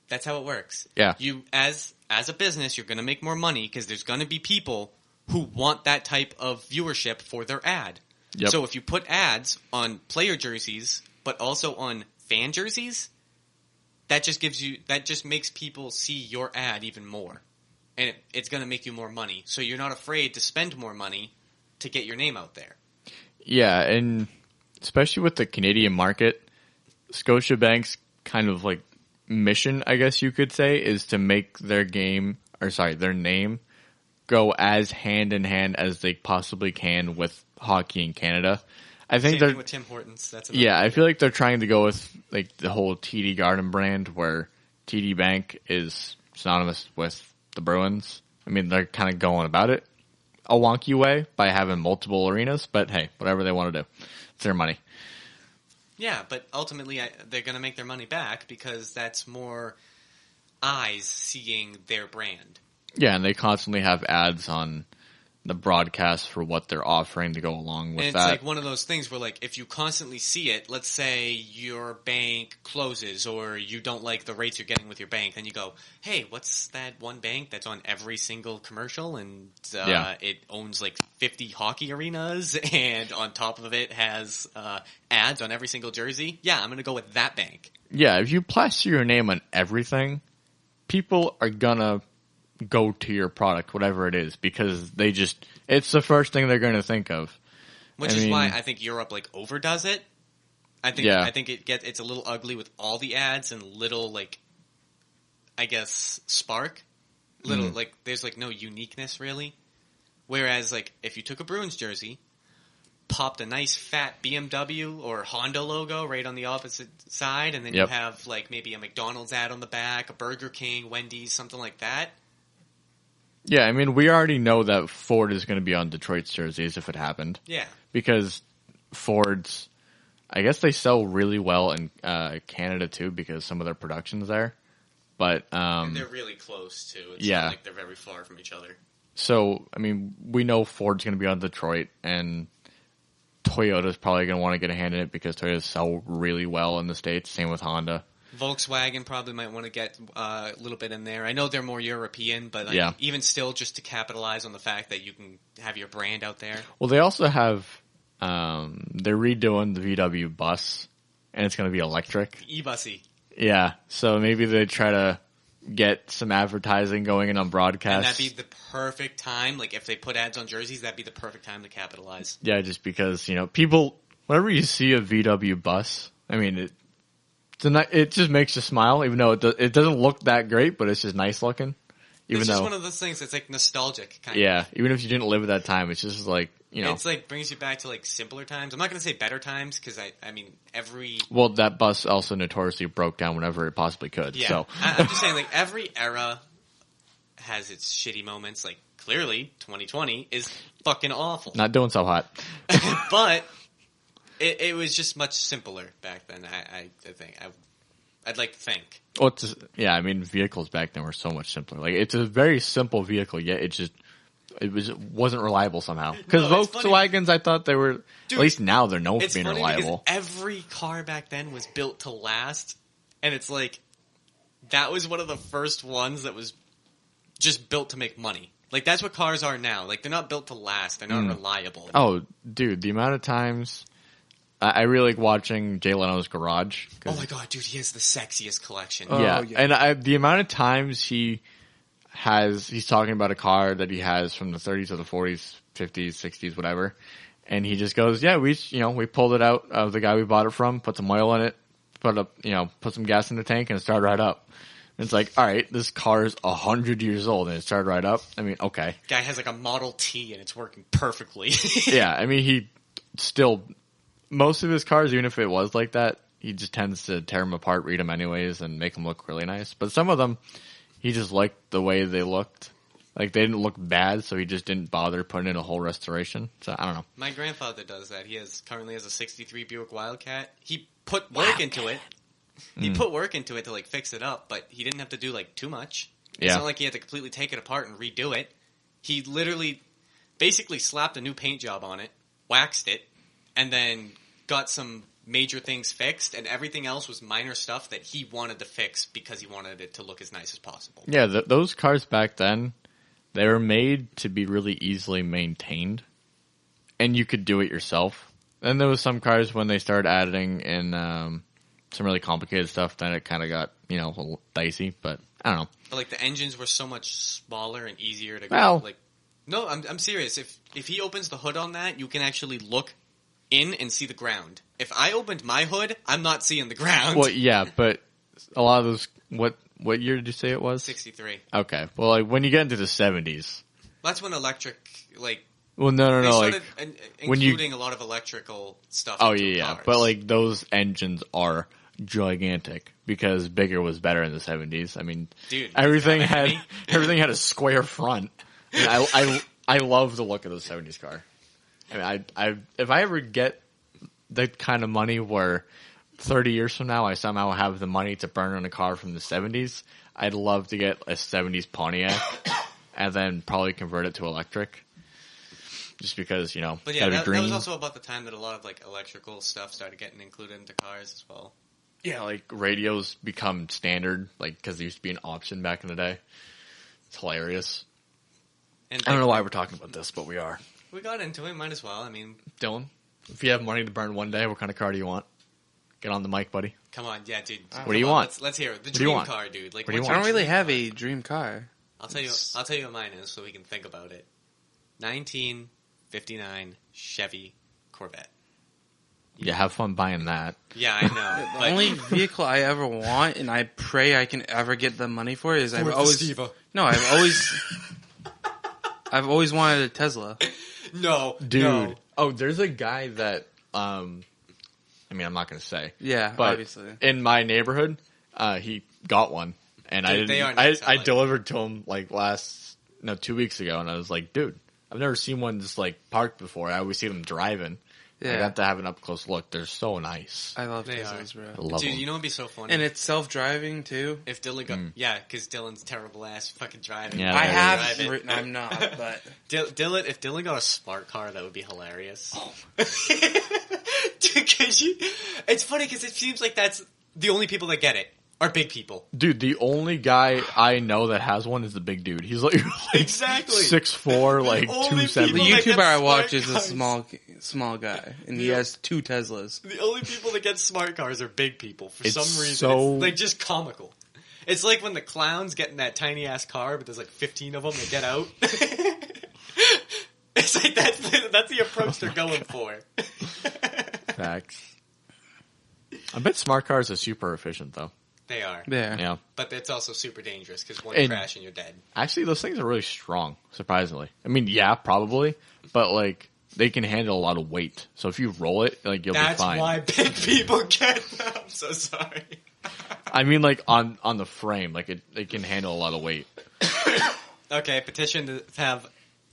Speaker 3: That's how it works.
Speaker 1: Yeah.
Speaker 3: You as a business, you're going to make more money because there's going to be people who want that type of viewership for their ad.
Speaker 1: Yep.
Speaker 3: So if you put ads on player jerseys, but also on fan jerseys, that just makes people see your ad even more. And it's going to make you more money. So you're not afraid to spend more money to get your name out there.
Speaker 1: Yeah, and especially with the Canadian market, Scotiabank's kind of like mission, I guess you could say, is to make their name go as hand in hand as they possibly can with hockey in Canada. I think
Speaker 3: Same
Speaker 1: they're
Speaker 3: thing with Tim Hortons. That's another
Speaker 1: yeah, I
Speaker 3: thing.
Speaker 1: feel like they're trying to go with like the whole TD Garden brand where TD Bank is synonymous with the Bruins. I mean, they're kind of going about it a wonky way by having multiple arenas, but hey, whatever they want to do. It's their money.
Speaker 3: Yeah, but ultimately they're going to make their money back because that's more eyes seeing their brand.
Speaker 1: Yeah, and they constantly have ads on the broadcast for what they're offering to go along with
Speaker 3: And it's
Speaker 1: that.
Speaker 3: like one of those things where, like, if you constantly see it, let's say your bank closes or you don't like the rates you're getting with your bank, then you go, hey, what's that one bank that's on every single commercial and
Speaker 1: Yeah.
Speaker 3: it owns like 50 hockey arenas and on top of it has ads on every single jersey? Yeah, I'm going to go with that bank.
Speaker 1: Yeah, if you plaster your name on everything, people are gonna go to your product, whatever it is, because it's the first thing they're gonna think of.
Speaker 3: Which
Speaker 1: I
Speaker 3: is
Speaker 1: mean-
Speaker 3: why I think Europe like overdoes it. I think
Speaker 1: Yeah.
Speaker 3: I think it's a little ugly with all the ads and little like I guess, spark. Like, there's, like, no uniqueness, really. Whereas, like, if you took a Bruins jersey, popped a nice fat BMW or Honda logo right on the opposite side, and then you have, like, maybe a McDonald's ad on the back, a Burger King, Wendy's, something like that.
Speaker 1: Yeah, I mean, we already know that Ford is going to be on Detroit's jerseys if it happened.
Speaker 3: Yeah.
Speaker 1: Because Ford's, I guess they sell really well in Canada, too, because some of their production's there. But
Speaker 3: and they're really close, too. It's not like they're very far from each other.
Speaker 1: So, I mean, we know Ford's going to be on Detroit, and Toyota's probably going to want to get a hand in it because Toyotas sell really well in the States. Same with Honda.
Speaker 3: Volkswagen probably might want to get a little bit in there. I know they're more European, but even still, just to capitalize on the fact that you can have your brand out there.
Speaker 1: Well, they also have, they're redoing the VW bus, and it's going to be electric.
Speaker 3: E-bussy.
Speaker 1: Yeah, so maybe they try to get some advertising going in on broadcast.
Speaker 3: And that'd be the perfect time. Like, if they put ads on jerseys, that'd be the perfect time to capitalize.
Speaker 1: Yeah, just because, people, whenever you see a VW bus, I mean, it just makes you smile, even though it doesn't look that great, but it's just nice looking.
Speaker 3: It's just one of those things that's, like, nostalgic, kind of.
Speaker 1: Yeah, even if you didn't live at that time, it's just like,
Speaker 3: It's like, brings you back to, like, simpler times. I'm not going to say better times, because, I mean,
Speaker 1: Well, that bus also notoriously broke down whenever it possibly could,
Speaker 3: yeah.
Speaker 1: So.
Speaker 3: I'm just saying, like, every era has its shitty moments. Like, clearly, 2020 is fucking awful.
Speaker 1: Not doing so hot.
Speaker 3: But it was just much simpler back then, I think. I'd like to think.
Speaker 1: Well, I mean, vehicles back then were so much simpler. Like, it's a very simple vehicle, yet it wasn't reliable somehow. Because Volkswagens, I thought they were, at least now they're known for being reliable.
Speaker 3: Every car back then was built to last, and it's like, that was one of the first ones that was just built to make money. Like, that's what cars are now. Like, they're not built to last. They're not reliable.
Speaker 1: Oh, dude, the amount of times I really like watching Jay Leno's Garage.
Speaker 3: Oh my god, dude, he has the sexiest collection.
Speaker 1: Yeah, and the amount of times he's talking about a car that he has from the 30s or the 40s, 50s, 60s, whatever, and he just goes, "Yeah, we pulled it out of the guy we bought it from, put some oil in it, put some gas in the tank, and it started right up." And it's like, all right, this car is 100 years old and it started right up. I mean, okay.
Speaker 3: Guy has like a Model T and it's working perfectly.
Speaker 1: Yeah, I mean, he still, most of his cars, even if it was like that, he just tends to tear them apart, read them anyways, and make them look really nice. But some of them, he just liked the way they looked. Like, they didn't look bad, so he just didn't bother putting in a whole restoration. So, I don't know.
Speaker 3: My grandfather does that. He currently has a 63 Buick Wildcat. He put work into it. He put work into it to, like, fix it up, but he didn't have to do, like, too much. It's not like he had to completely take it apart and redo it. He literally basically slapped a new paint job on it, waxed it, and then got some major things fixed, and everything else was minor stuff that he wanted to fix because he wanted it to look as nice as possible.
Speaker 1: Yeah, those cars back then, they were made to be really easily maintained, and you could do it yourself. Then there was some cars when they started adding in some really complicated stuff, then it kind of got, a little dicey, but I don't know.
Speaker 3: But, like, the engines were so much smaller and easier to No, I'm serious. If he opens the hood on that, you can actually look in and see the ground. If I opened my hood, I'm not seeing the ground.
Speaker 1: Well, yeah, but a lot of those, what year did you say it was?
Speaker 3: 63.
Speaker 1: Okay. Well, like, when you get into the 70s.
Speaker 3: That's when electric, like...
Speaker 1: Well, no.
Speaker 3: They started
Speaker 1: when
Speaker 3: including a lot of electrical stuff
Speaker 1: Oh,
Speaker 3: into
Speaker 1: yeah.
Speaker 3: cars.
Speaker 1: But, like, those engines are gigantic because bigger was better in the 70s. I mean,
Speaker 3: dude,
Speaker 1: everything had a square front. I love the look of the 70s car. I mean, if I ever get the kind of money where 30 years from now I somehow have the money to burn on a car from the 70s, I'd love to get a 70s Pontiac and then probably convert it to electric. Just because,
Speaker 3: But yeah, that was also about the time that a lot of, like, electrical stuff started getting included into cars as well.
Speaker 1: Yeah, like, radios become standard, like, because there used to be an option back in the day. It's hilarious.
Speaker 3: And
Speaker 1: I don't know why we're talking about this, but we are.
Speaker 3: We got into it, might as well. I mean...
Speaker 1: Dylan, if you have money to burn one day, what kind of car do you want? Get on the mic, buddy.
Speaker 3: Come on, yeah, dude.
Speaker 1: What do you want?
Speaker 3: Let's hear it. The dream car, dude. Like,
Speaker 1: what do you want?
Speaker 2: I don't really have a dream car.
Speaker 3: I'll tell you what mine is so we can think about it. 1959 Chevy Corvette.
Speaker 1: You have fun buying that.
Speaker 3: Yeah, I know.
Speaker 2: The
Speaker 3: but
Speaker 2: only vehicle I ever want, and I pray I can ever get the money for, is I've always wanted a Tesla.
Speaker 3: no,
Speaker 1: Dude.
Speaker 3: no.
Speaker 1: Oh, there's a guy that, I mean, I'm not going to say.
Speaker 2: Yeah,
Speaker 1: But
Speaker 2: obviously.
Speaker 1: in my neighborhood, he got one. And
Speaker 3: Dude, they are nice, I
Speaker 1: I
Speaker 3: like
Speaker 1: delivered to him like 2 weeks ago. And I was like, dude, I've never seen one just like parked before. I always see them driving. I
Speaker 2: Yeah,
Speaker 1: got to have an up close look. They're so nice.
Speaker 2: I love
Speaker 3: They
Speaker 2: Teslas, bro.
Speaker 1: I love
Speaker 3: Dude,
Speaker 1: them.
Speaker 3: you know what'd be so funny?
Speaker 2: And it's self-driving too.
Speaker 3: if Dylan got, yeah, because Dylan's terrible ass fucking driving.
Speaker 1: Yeah,
Speaker 2: I
Speaker 1: there
Speaker 2: have
Speaker 3: Drive it.
Speaker 2: written. I'm not, but
Speaker 3: Dylan, if Dylan got a smart car, that would be hilarious.
Speaker 1: Oh.
Speaker 3: Dude, it's funny because it seems like that's the only people that get it are big people.
Speaker 1: Dude, the only guy I know that has one is the big dude. He's like
Speaker 3: Exactly.
Speaker 1: 6'4", like
Speaker 3: only
Speaker 1: 270.
Speaker 2: the
Speaker 3: people that
Speaker 2: YouTuber
Speaker 3: get
Speaker 2: I watch
Speaker 3: smart
Speaker 2: is a
Speaker 3: cars.
Speaker 2: small guy, and he
Speaker 3: Yeah.
Speaker 2: has 2 Teslas.
Speaker 3: The only people that get smart cars are big people for
Speaker 1: It's
Speaker 3: some reason.
Speaker 1: so-
Speaker 3: It's like just comical. It's like when the clowns get in that tiny ass car, but there's like 15 of them that get out. It's like that's the approach they're going for.
Speaker 1: Facts. I bet smart cars are super efficient though.
Speaker 3: They are,
Speaker 2: There.
Speaker 1: Yeah.
Speaker 3: but it's also super dangerous because one
Speaker 1: And-
Speaker 3: crash and you're dead.
Speaker 1: Actually, those things are really strong, surprisingly. I mean, yeah, probably, but like they can handle a lot of weight. So if you roll it, like you'll
Speaker 3: That's
Speaker 1: be fine.
Speaker 3: why big people get them. I'm so sorry.
Speaker 1: I mean, like on the frame, like it can handle a lot of weight.
Speaker 3: Okay, petition to have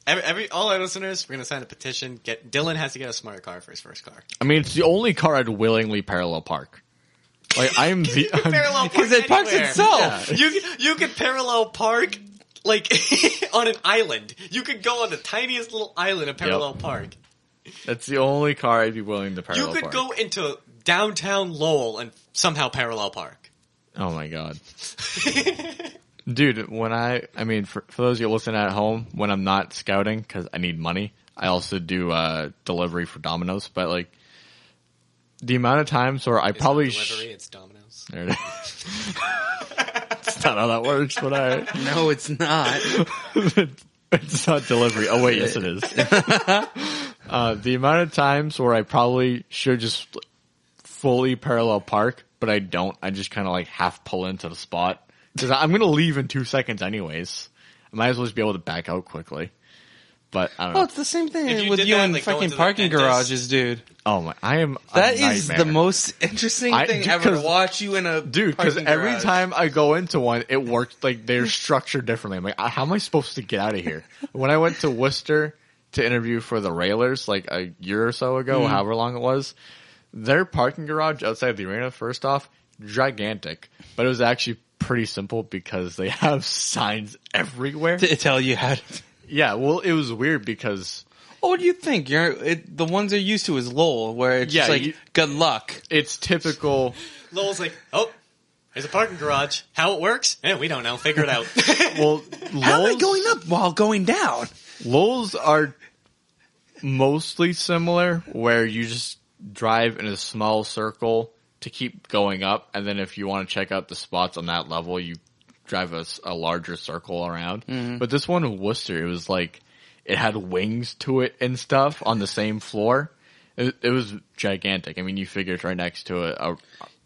Speaker 3: every all our listeners. We're gonna sign a petition. Dylan has to get a smart car for his first car.
Speaker 1: I mean, it's the only car I'd willingly parallel park. Like I'm the I'm-
Speaker 3: Parallel park
Speaker 2: Because it parks
Speaker 3: anywhere.
Speaker 2: itself.
Speaker 1: Yeah.
Speaker 3: You could parallel park like on an island. You could go on the tiniest little island and parallel park.
Speaker 1: That's the only car I'd be willing to parallel
Speaker 3: You could
Speaker 1: park.
Speaker 3: go into downtown Lowell and somehow parallel park.
Speaker 1: Oh my god. Dude, when I mean, for those of you listening at home, when I'm not scouting because I need money, I also do delivery for Domino's. But like, the amount of times where I
Speaker 3: It's
Speaker 1: probably
Speaker 3: not delivery. It's Domino's.
Speaker 1: there it is. That's not how that works, but
Speaker 2: No, it's not.
Speaker 1: it's not delivery. Oh wait, yes it is. The amount of times where I probably should just fully parallel park, but I don't. I just kind of like half pull into the spot. Because I'm going to leave in 2 seconds anyways. I might as well just be able to back out quickly. But I don't know.
Speaker 2: Well, it's the same
Speaker 3: If
Speaker 2: thing
Speaker 3: you
Speaker 2: with
Speaker 3: did
Speaker 2: you
Speaker 3: that,
Speaker 2: in
Speaker 3: like, going
Speaker 2: fucking
Speaker 3: to the
Speaker 2: parking
Speaker 3: dentist-
Speaker 2: garages, dude.
Speaker 1: Oh my, I am a
Speaker 2: That is
Speaker 1: nightmare.
Speaker 2: the most interesting
Speaker 1: I-
Speaker 2: thing
Speaker 1: dude,
Speaker 2: ever to
Speaker 1: 'cause-
Speaker 2: watch you in a
Speaker 1: Dude, because
Speaker 2: parking
Speaker 1: every
Speaker 2: garage.
Speaker 1: time I go into one, it works, like, they're structured differently. I'm like, how am I supposed to get out of here? When I went to Worcester to interview for the Railers, like, a year or so ago, however long it was, their parking garage outside the arena, first off, gigantic. But it was actually pretty simple because they have signs everywhere.
Speaker 2: to tell you how to.
Speaker 1: Yeah, well, it was weird because
Speaker 2: Well, what do you think? The ones they're used to is Lowell, where it's
Speaker 1: Yeah,
Speaker 2: just like,
Speaker 1: you-
Speaker 2: good luck.
Speaker 1: it's typical.
Speaker 3: Lowell's like, oh, there's a parking garage. How it works? We don't know. Figure it out.
Speaker 1: Well,
Speaker 2: How am I
Speaker 1: Lowell's-
Speaker 2: going up while going down?
Speaker 1: Lowell's are mostly similar, where you just drive in a small circle to keep going up, and then if you want to check out the spots on that level, you drive a larger circle around. But this one in Worcester, it was like it had wings to it and stuff on the same floor. It was gigantic. I mean, you figure it's right next to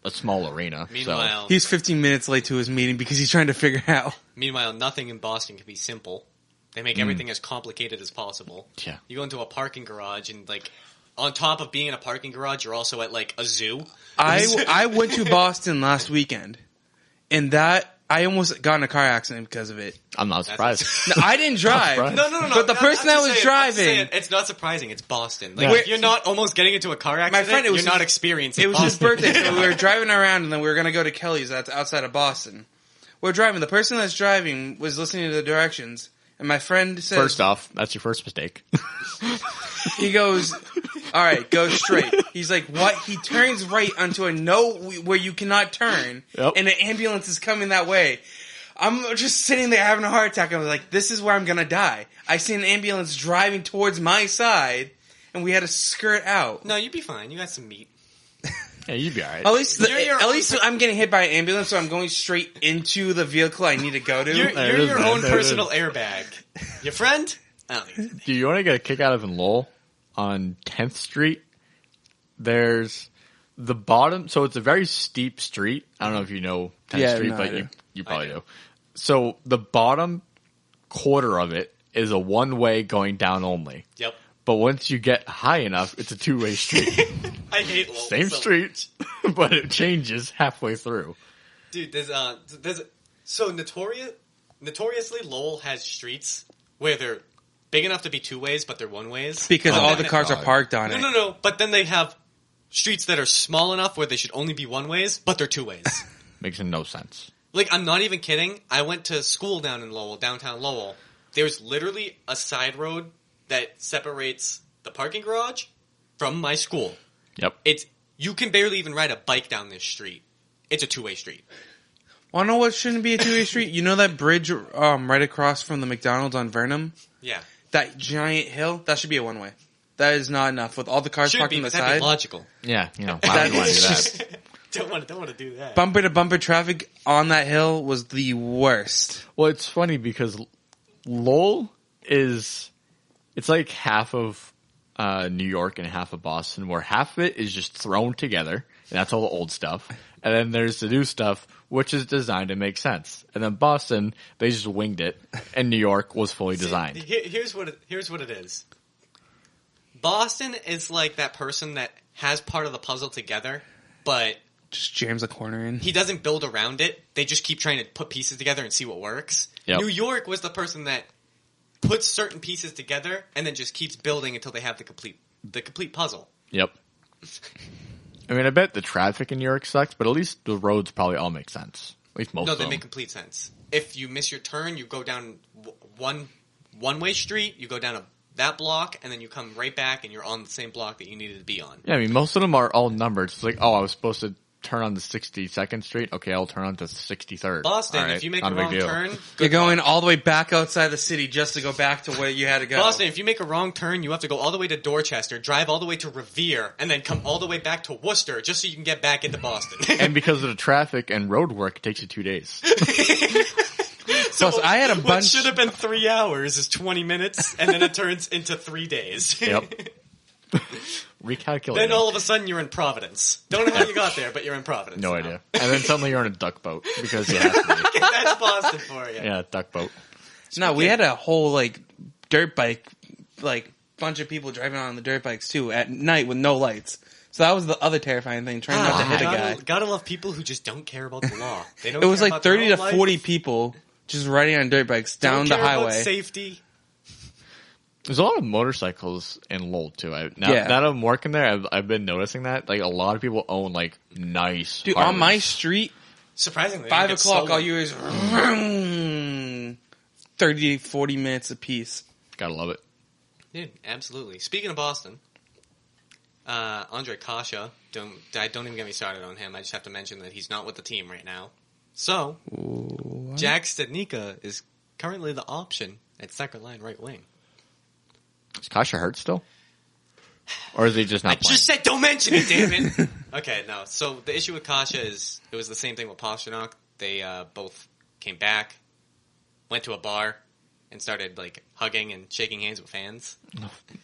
Speaker 1: a small arena.
Speaker 3: Meanwhile,
Speaker 2: He's 15 minutes late to his meeting because he's trying to figure out.
Speaker 3: nothing in Boston can be simple. They make everything as complicated as possible.
Speaker 1: Yeah.
Speaker 3: You go into a parking garage and like, on top of being in a parking garage, you're also at like a zoo.
Speaker 2: I went to Boston last weekend, and I almost got in a car accident because of it.
Speaker 1: I'm not surprised.
Speaker 2: No, I didn't drive.
Speaker 1: surprised.
Speaker 3: No.
Speaker 2: But the person that was driving,
Speaker 3: It's not surprising. It's Boston. Like,
Speaker 1: Yeah.
Speaker 3: if you're not almost getting into a car accident,
Speaker 2: friend, it was
Speaker 3: you're not
Speaker 2: his-
Speaker 3: experiencing
Speaker 2: it was his
Speaker 3: Boston.
Speaker 2: birthday, so we were driving around, and then we were going to go to Kelly's that's outside of Boston. We're driving. The person that's driving was listening to the directions, and my friend says,
Speaker 1: First off, that's your first mistake.
Speaker 2: he goes, all right, go straight. He's like, what? He turns right onto a where you cannot turn,
Speaker 1: Yep.
Speaker 2: and an ambulance is coming that way. I'm just sitting there having a heart attack. I was like, this is where I'm going to die. I see an ambulance driving towards my side, and we had to skirt out.
Speaker 3: No, you'd be fine. You got some meat.
Speaker 1: Yeah, you'd be alright.
Speaker 2: At least,
Speaker 3: You're your
Speaker 2: at
Speaker 3: own
Speaker 2: least I'm getting hit by an ambulance, so I'm going straight into the vehicle I need to go to.
Speaker 3: You're
Speaker 1: There it is,
Speaker 3: your
Speaker 1: man.
Speaker 3: own
Speaker 1: There it
Speaker 3: personal airbag. Your friend? I don't think so.
Speaker 1: Do you want to get a kick out of in Lowell on 10th Street? there's the bottom. So it's a very steep street. I don't know if you know 10th Street, but you probably do. So the bottom quarter of it is a one-way going down only.
Speaker 3: Yep.
Speaker 1: But once you get high enough, it's a two-way street.
Speaker 3: I hate Lowell.
Speaker 1: Same
Speaker 3: so
Speaker 1: street, but it changes halfway through.
Speaker 3: Dude, so notoriously Lowell has streets where they're big enough to be two ways, but they're one ways.
Speaker 2: Because
Speaker 3: Oh,
Speaker 2: all
Speaker 3: then
Speaker 2: the
Speaker 3: it-
Speaker 2: cars are parked on it.
Speaker 3: No. But then they have streets that are small enough where they should only be one ways, but they're two ways.
Speaker 1: Makes no sense.
Speaker 3: Like, I'm not even kidding. I went to school down in Lowell, downtown Lowell. There's literally a side road that separates the parking garage from my school.
Speaker 1: Yep.
Speaker 3: You can barely even ride a bike down this street. It's a two-way street.
Speaker 2: Wanna know what shouldn't be a two-way street? You know that bridge right across from the McDonald's on Vernon?
Speaker 3: Yeah.
Speaker 2: That giant hill? That should be a one-way. That is not enough. With all the cars
Speaker 3: Should
Speaker 2: parked
Speaker 3: be,
Speaker 2: on the
Speaker 3: but that'd
Speaker 2: side,
Speaker 3: be logical.
Speaker 1: Yeah, why would you want to do that?
Speaker 3: Don't want to do that.
Speaker 2: bumper-to-bumper traffic on that hill was the worst.
Speaker 1: Well, it's funny because Lowell it's like half of New York and half of Boston, where half of it is just thrown together, and that's all the old stuff. And then there's the new stuff, which is designed to make sense. And then Boston, they just winged it, and New York was fully designed.
Speaker 3: Here's what it is. Boston is like that person that has part of the puzzle together, but
Speaker 2: Just jams a corner in.
Speaker 3: he doesn't build around it. They just keep trying to put pieces together and see what works.
Speaker 1: Yep.
Speaker 3: New York was the person that puts certain pieces together and then just keeps building until they have the complete puzzle.
Speaker 1: Yep. I mean, I bet the traffic in New York sucks, but at least the roads probably all make sense. At least most
Speaker 3: No,
Speaker 1: of
Speaker 3: they
Speaker 1: them.
Speaker 3: make complete sense. If you miss your turn, you go down one-way street, you go down that block, and then you come right back and you're on the same block that you needed to be on.
Speaker 1: Yeah, I mean, most of them are all numbered. It's like, oh, I was supposed to turn on the 62nd Street. Okay, I'll turn on to 63rd.
Speaker 3: Boston,
Speaker 1: All right,
Speaker 3: if you make
Speaker 1: not
Speaker 3: a
Speaker 1: big
Speaker 3: wrong
Speaker 1: deal.
Speaker 3: turn...
Speaker 2: You're
Speaker 3: good
Speaker 2: going
Speaker 3: luck.
Speaker 2: all the way back outside the city just to go back to where you had to go.
Speaker 3: Boston, if you make a wrong turn, you have to go all the way to Dorchester, drive all the way to Revere, and then come all the way back to Worcester just so you can get back into Boston.
Speaker 1: And because of the traffic and road work, it takes you 2 days.
Speaker 2: Plus, I had a
Speaker 3: What
Speaker 2: bunch.
Speaker 3: should have been 3 hours is 20 minutes, and then it turns into 3 days.
Speaker 1: Yep. Recalculating.
Speaker 3: Then all of a sudden you're in Providence. Don't know how you got there, but you're in Providence.
Speaker 1: No
Speaker 3: now.
Speaker 1: idea. And then suddenly you're on a duck boat because you have to be.
Speaker 3: That's Boston for you.
Speaker 1: Yeah, duck boat.
Speaker 2: No, we had a whole dirt bike, bunch of people driving on the dirt bikes too at night with no lights. So that was the other terrifying thing, trying not to hit a guy.
Speaker 3: Gotta love people who just don't care about the law. They don't
Speaker 2: It was
Speaker 3: care
Speaker 2: like
Speaker 3: about their
Speaker 2: 30 to
Speaker 3: own life,
Speaker 2: 40 people just riding on dirt bikes
Speaker 3: don't
Speaker 2: down the
Speaker 3: care about
Speaker 2: highway.
Speaker 3: safety.
Speaker 1: There's a lot of motorcycles in Lowell too. Now
Speaker 2: Yeah.
Speaker 1: that I'm working there, I've been noticing that. Like, a lot of people own nice
Speaker 2: Dude,
Speaker 1: Harleys.
Speaker 2: on my street,
Speaker 3: Surprisingly, they
Speaker 2: 5
Speaker 3: don't get
Speaker 2: o'clock,
Speaker 3: stolen.
Speaker 2: all you hear is 30 to 40 minutes apiece.
Speaker 1: Gotta love it.
Speaker 3: Dude, absolutely. Speaking of Boston, Andre Kasha, don't even get me started on him. I just have to mention that he's not with the team right now. So, Jack Stednicka is currently the option at second line right wing.
Speaker 1: Is Kasha hurt still? Or is he just not
Speaker 3: I
Speaker 1: playing?
Speaker 3: just said don't mention it, damn it. Okay, no. So the issue with Kasha is it was the same thing with Pasternak. They both came back, went to a bar, and started hugging and shaking hands with fans.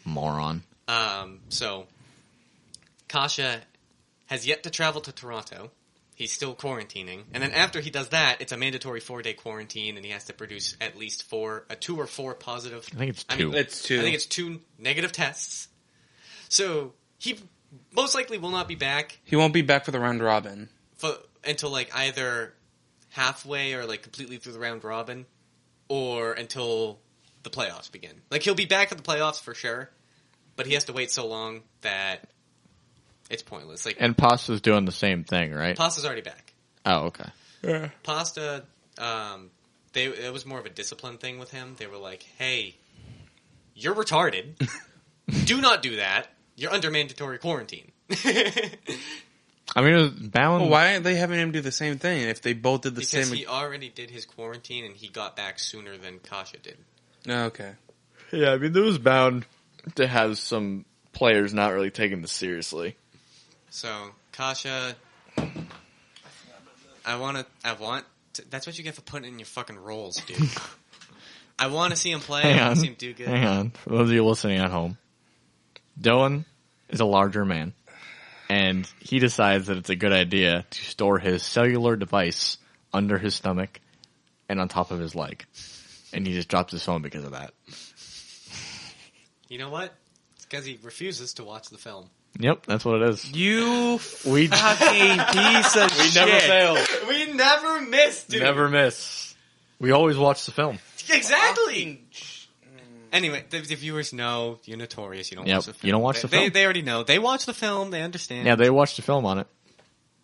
Speaker 1: Moron.
Speaker 3: So Kasha has yet to travel to Toronto. He's still quarantining. And then after he does that, it's a mandatory 4-day quarantine, and he has to produce at least 2 or 4 positive.
Speaker 1: I think it's 2.
Speaker 2: It's 2.
Speaker 3: I think it's 2 negative tests. So he most likely will not be back
Speaker 2: He won't be back for the round robin.
Speaker 3: until either halfway or completely through the round robin, or until the playoffs begin. He'll be back for the playoffs for sure, but he has to wait so long that it's pointless.
Speaker 1: And Pasta's doing the same thing, right?
Speaker 3: Pasta's already back.
Speaker 1: Oh, okay.
Speaker 3: Pasta, it was more of a discipline thing with him. They were like, "Hey, you're retarded. Do not do that. You're under mandatory quarantine."
Speaker 1: I mean, it was bound.
Speaker 2: Well, why aren't they having him do the same thing if they both did the
Speaker 3: Because
Speaker 2: same?
Speaker 3: he already did his quarantine and he got back sooner than Kasha did.
Speaker 2: Oh, okay.
Speaker 1: Yeah, I mean, there was bound to have some players not really taking this seriously.
Speaker 3: So Kasha, that's what you get for putting in your fucking roles, dude. I want to see him play. I want to see him do good.
Speaker 1: Hang on. For those of you listening at home, Dylan is a larger man. and he decides that it's a good idea to store his cellular device under his stomach and on top of his leg. And he just drops his phone because of that.
Speaker 3: You know what? It's because he refuses to watch the film.
Speaker 1: Yep, that's what it is.
Speaker 2: You
Speaker 1: We
Speaker 2: fucking piece of shit.
Speaker 1: never fail.
Speaker 3: We never miss, dude.
Speaker 1: Never miss. We always watch the film.
Speaker 3: Exactly. Anyway, the viewers know you're notorious. You don't
Speaker 1: Yep,
Speaker 3: watch the film.
Speaker 1: you don't watch the film.
Speaker 3: They already know. They watch the film. They understand.
Speaker 1: Yeah, they watched the film on it.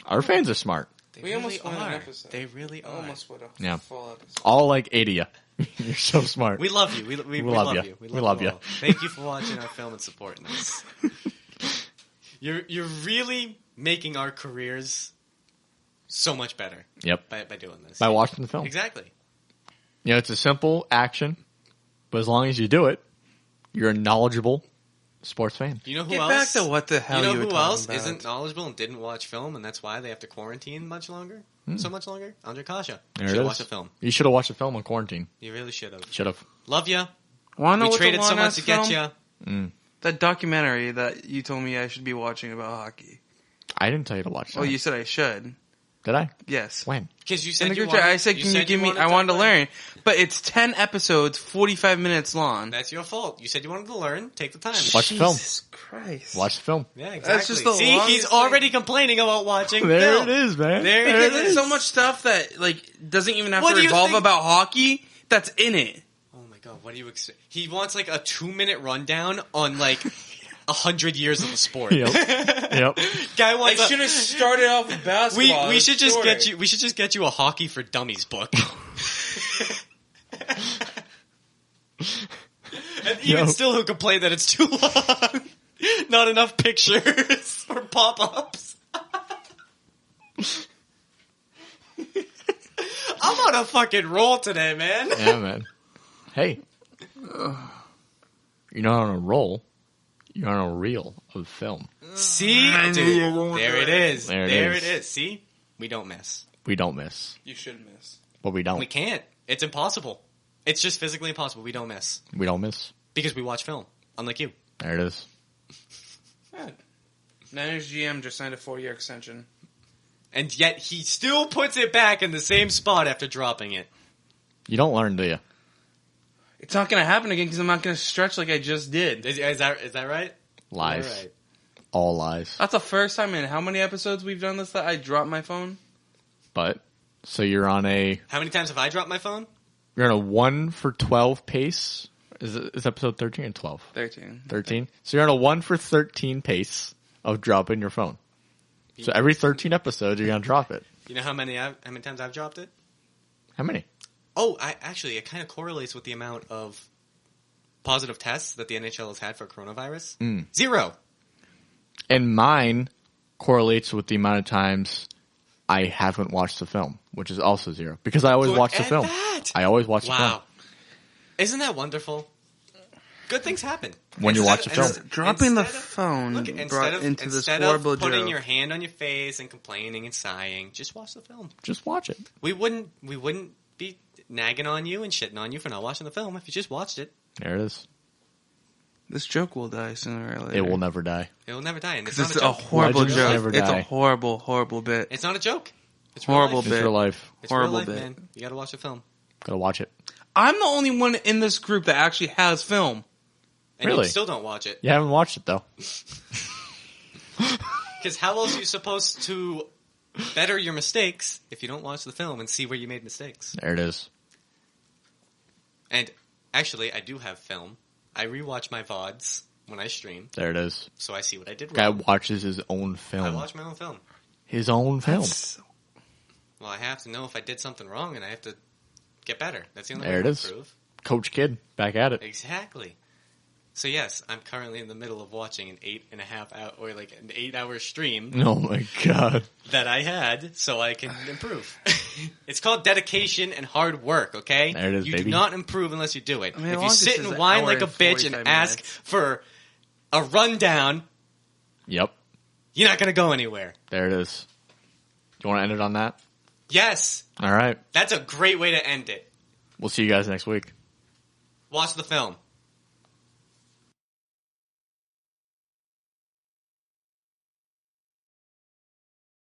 Speaker 1: Our fans are smart.
Speaker 3: They
Speaker 2: We
Speaker 3: really
Speaker 2: almost won an
Speaker 3: are.
Speaker 2: episode.
Speaker 3: They really are.
Speaker 2: Almost would have.
Speaker 1: Yeah.
Speaker 2: Full episode.
Speaker 1: All like 80 of you. You're so smart.
Speaker 3: We love you. We love you. We love you.
Speaker 1: you.
Speaker 3: all. Thank you for watching our film and supporting us. You're really making our careers so much better
Speaker 1: Yep.
Speaker 3: by doing this.
Speaker 1: By watching the film.
Speaker 3: Exactly.
Speaker 1: You know, it's a simple action, but as long as you do it, you're a knowledgeable sports fan.
Speaker 3: You know who
Speaker 2: Get
Speaker 3: else?
Speaker 2: back to what the hell
Speaker 3: you know
Speaker 2: you were
Speaker 3: who
Speaker 2: talking
Speaker 3: else
Speaker 2: about.
Speaker 3: isn't knowledgeable and didn't watch film, and that's why they have to quarantine much longer? So much longer? Andre Kasha.
Speaker 1: There
Speaker 3: Should
Speaker 1: it is.
Speaker 3: watch a film.
Speaker 1: You should have watched the film in quarantine.
Speaker 3: You really should have.
Speaker 1: Should have.
Speaker 3: Love ya.
Speaker 2: Wanna know
Speaker 3: We
Speaker 2: what's a
Speaker 3: traded so much
Speaker 2: long-ass
Speaker 3: to get
Speaker 2: film?
Speaker 3: ya.
Speaker 2: That documentary that you told me I should be watching about hockey.
Speaker 1: I didn't tell you to watch that.
Speaker 2: Oh, you said I should.
Speaker 1: Did I?
Speaker 2: Yes.
Speaker 1: When?
Speaker 3: Because you
Speaker 2: In
Speaker 3: said
Speaker 2: the
Speaker 3: you
Speaker 2: group chat,
Speaker 3: wanted,
Speaker 2: I said, can you give me?
Speaker 3: wanted
Speaker 2: I wanted to learn, but it's 10 episodes, 45 minutes long.
Speaker 3: That's your fault. You said you wanted to learn. Take the time.
Speaker 1: Watch the film.
Speaker 2: Jesus Christ!
Speaker 1: Watch the film.
Speaker 3: Yeah, exactly.
Speaker 2: That's just the
Speaker 3: See,
Speaker 2: longest
Speaker 3: he's already complaining about watching
Speaker 1: There
Speaker 3: film.
Speaker 1: it is, man.
Speaker 3: There it
Speaker 2: Because
Speaker 3: is.
Speaker 2: there's so much stuff that like doesn't even have
Speaker 3: What
Speaker 2: to
Speaker 3: do you
Speaker 2: revolve
Speaker 3: think-
Speaker 2: about hockey that's in it.
Speaker 3: Oh my god, what do you expect? He wants like a 2-minute rundown on like 100 years of the sport.
Speaker 1: Yep. Yep.
Speaker 3: Guy
Speaker 2: I
Speaker 3: wants.
Speaker 2: should have started off with basketball.
Speaker 3: We
Speaker 2: It's
Speaker 3: should just
Speaker 2: shorter.
Speaker 3: get you. We should just get you a hockey for dummies book. And even
Speaker 1: Yo.
Speaker 3: still, he'll complain that it's too long. Not enough pictures or pop-ups. I'm on a fucking roll today, man.
Speaker 1: Yeah, man. Hey. You're not on a roll. You're on a reel of film.
Speaker 3: See, dude, there it is.
Speaker 1: There it
Speaker 3: There
Speaker 1: is.
Speaker 3: it is. See, we don't miss.
Speaker 1: We don't miss.
Speaker 2: You should miss.
Speaker 1: But we don't.
Speaker 3: We can't. It's impossible. It's just physically impossible. We don't miss
Speaker 1: We don't miss.
Speaker 3: because we watch film, unlike you.
Speaker 1: There it is.
Speaker 2: Yeah. Niners GM just signed a 4-year extension.
Speaker 3: And yet he still puts it back in the same spot after dropping it.
Speaker 1: You don't learn, do you?
Speaker 2: It's not going to happen again because I'm not going to stretch like I just did.
Speaker 3: Is that right?
Speaker 1: Lies.
Speaker 3: All right.
Speaker 1: All lies.
Speaker 2: That's the first time in how many episodes we've done this that I dropped my phone?
Speaker 1: But, so you're on a
Speaker 3: How many times have I dropped my phone?
Speaker 1: 1 for 12 pace. Is episode 13 or 12?
Speaker 2: 13.
Speaker 1: 13. So you're on a 1 for 13 pace of dropping your phone. So every 13 episodes, you're going to drop it.
Speaker 3: You know how many times I've dropped it?
Speaker 1: How many?
Speaker 3: Oh, it kind of correlates with the amount of positive tests that the NHL has had for coronavirus. 0.
Speaker 1: And mine correlates with the amount of times I haven't watched the film, which is also 0. Because I always
Speaker 3: Look
Speaker 1: watch the
Speaker 3: at
Speaker 1: film.
Speaker 3: that.
Speaker 1: I always watch the film.
Speaker 3: Wow. Isn't that wonderful? Good things happen.
Speaker 1: When you watch the film.
Speaker 2: Dropping the
Speaker 3: instead of-
Speaker 2: phone
Speaker 3: Look,
Speaker 2: brought into this
Speaker 3: instead
Speaker 2: horrible
Speaker 3: of putting
Speaker 2: joke.
Speaker 3: your hand on your face and complaining and sighing, just watch the film.
Speaker 1: Just watch it.
Speaker 3: We wouldn't be nagging on you and shitting on you for not watching the film if you just watched it.
Speaker 1: There it is.
Speaker 2: This joke will die sooner or later.
Speaker 1: It will never die.
Speaker 3: It will never die. And it's
Speaker 2: Because
Speaker 3: not
Speaker 2: it's
Speaker 3: a
Speaker 2: a
Speaker 3: joke.
Speaker 2: horrible
Speaker 1: Legends
Speaker 2: joke.
Speaker 1: never
Speaker 2: It's
Speaker 1: die.
Speaker 2: a horrible, horrible bit.
Speaker 3: It's not a joke. It's
Speaker 2: Horrible
Speaker 3: real life.
Speaker 1: It's
Speaker 2: bit.
Speaker 1: real life.
Speaker 3: It's
Speaker 2: horrible
Speaker 3: real life,
Speaker 2: bit.
Speaker 3: man. You gotta watch the film.
Speaker 1: Gotta watch it.
Speaker 2: I'm the only one in this group that actually has film.
Speaker 3: And
Speaker 1: Really?
Speaker 3: you still don't watch it.
Speaker 1: You haven't watched it, though.
Speaker 3: Because how else are you supposed to better your mistakes if you don't watch the film and see where you made mistakes?
Speaker 1: There it is.
Speaker 3: And actually, I do have film. I rewatch my VODs when I stream,
Speaker 1: There it is.
Speaker 3: so I see what I did
Speaker 1: Guy
Speaker 3: wrong.
Speaker 1: watches his own film.
Speaker 3: I watch my own film.
Speaker 1: His own film.
Speaker 3: Well, I have to know if I did something wrong, and I have to get better. That's the only
Speaker 1: There
Speaker 3: way
Speaker 1: it
Speaker 3: to
Speaker 1: is.
Speaker 3: improve.
Speaker 1: Coach Kid, back at it.
Speaker 3: Exactly. So yes, I'm currently in the middle of watching an 8.5 hour or like an 8-hour stream
Speaker 1: Oh my god.
Speaker 3: that I had, so I can improve. It's called dedication and hard work. Okay,
Speaker 1: There it is,
Speaker 3: you
Speaker 1: baby.
Speaker 3: do not improve unless you do it.
Speaker 2: I mean,
Speaker 3: if
Speaker 2: as
Speaker 3: you
Speaker 2: long as
Speaker 3: sit
Speaker 2: it's
Speaker 3: and
Speaker 2: an
Speaker 3: whine
Speaker 2: hour
Speaker 3: like a
Speaker 2: and
Speaker 3: bitch and
Speaker 2: 45
Speaker 3: ask
Speaker 2: minutes.
Speaker 3: for a rundown,
Speaker 1: Yep.
Speaker 3: you're not gonna go anywhere.
Speaker 1: There it is. Do you want to end it on that?
Speaker 3: Yes,
Speaker 1: All right.
Speaker 3: that's a great way to end it.
Speaker 1: We'll see you guys next week.
Speaker 3: Watch the film.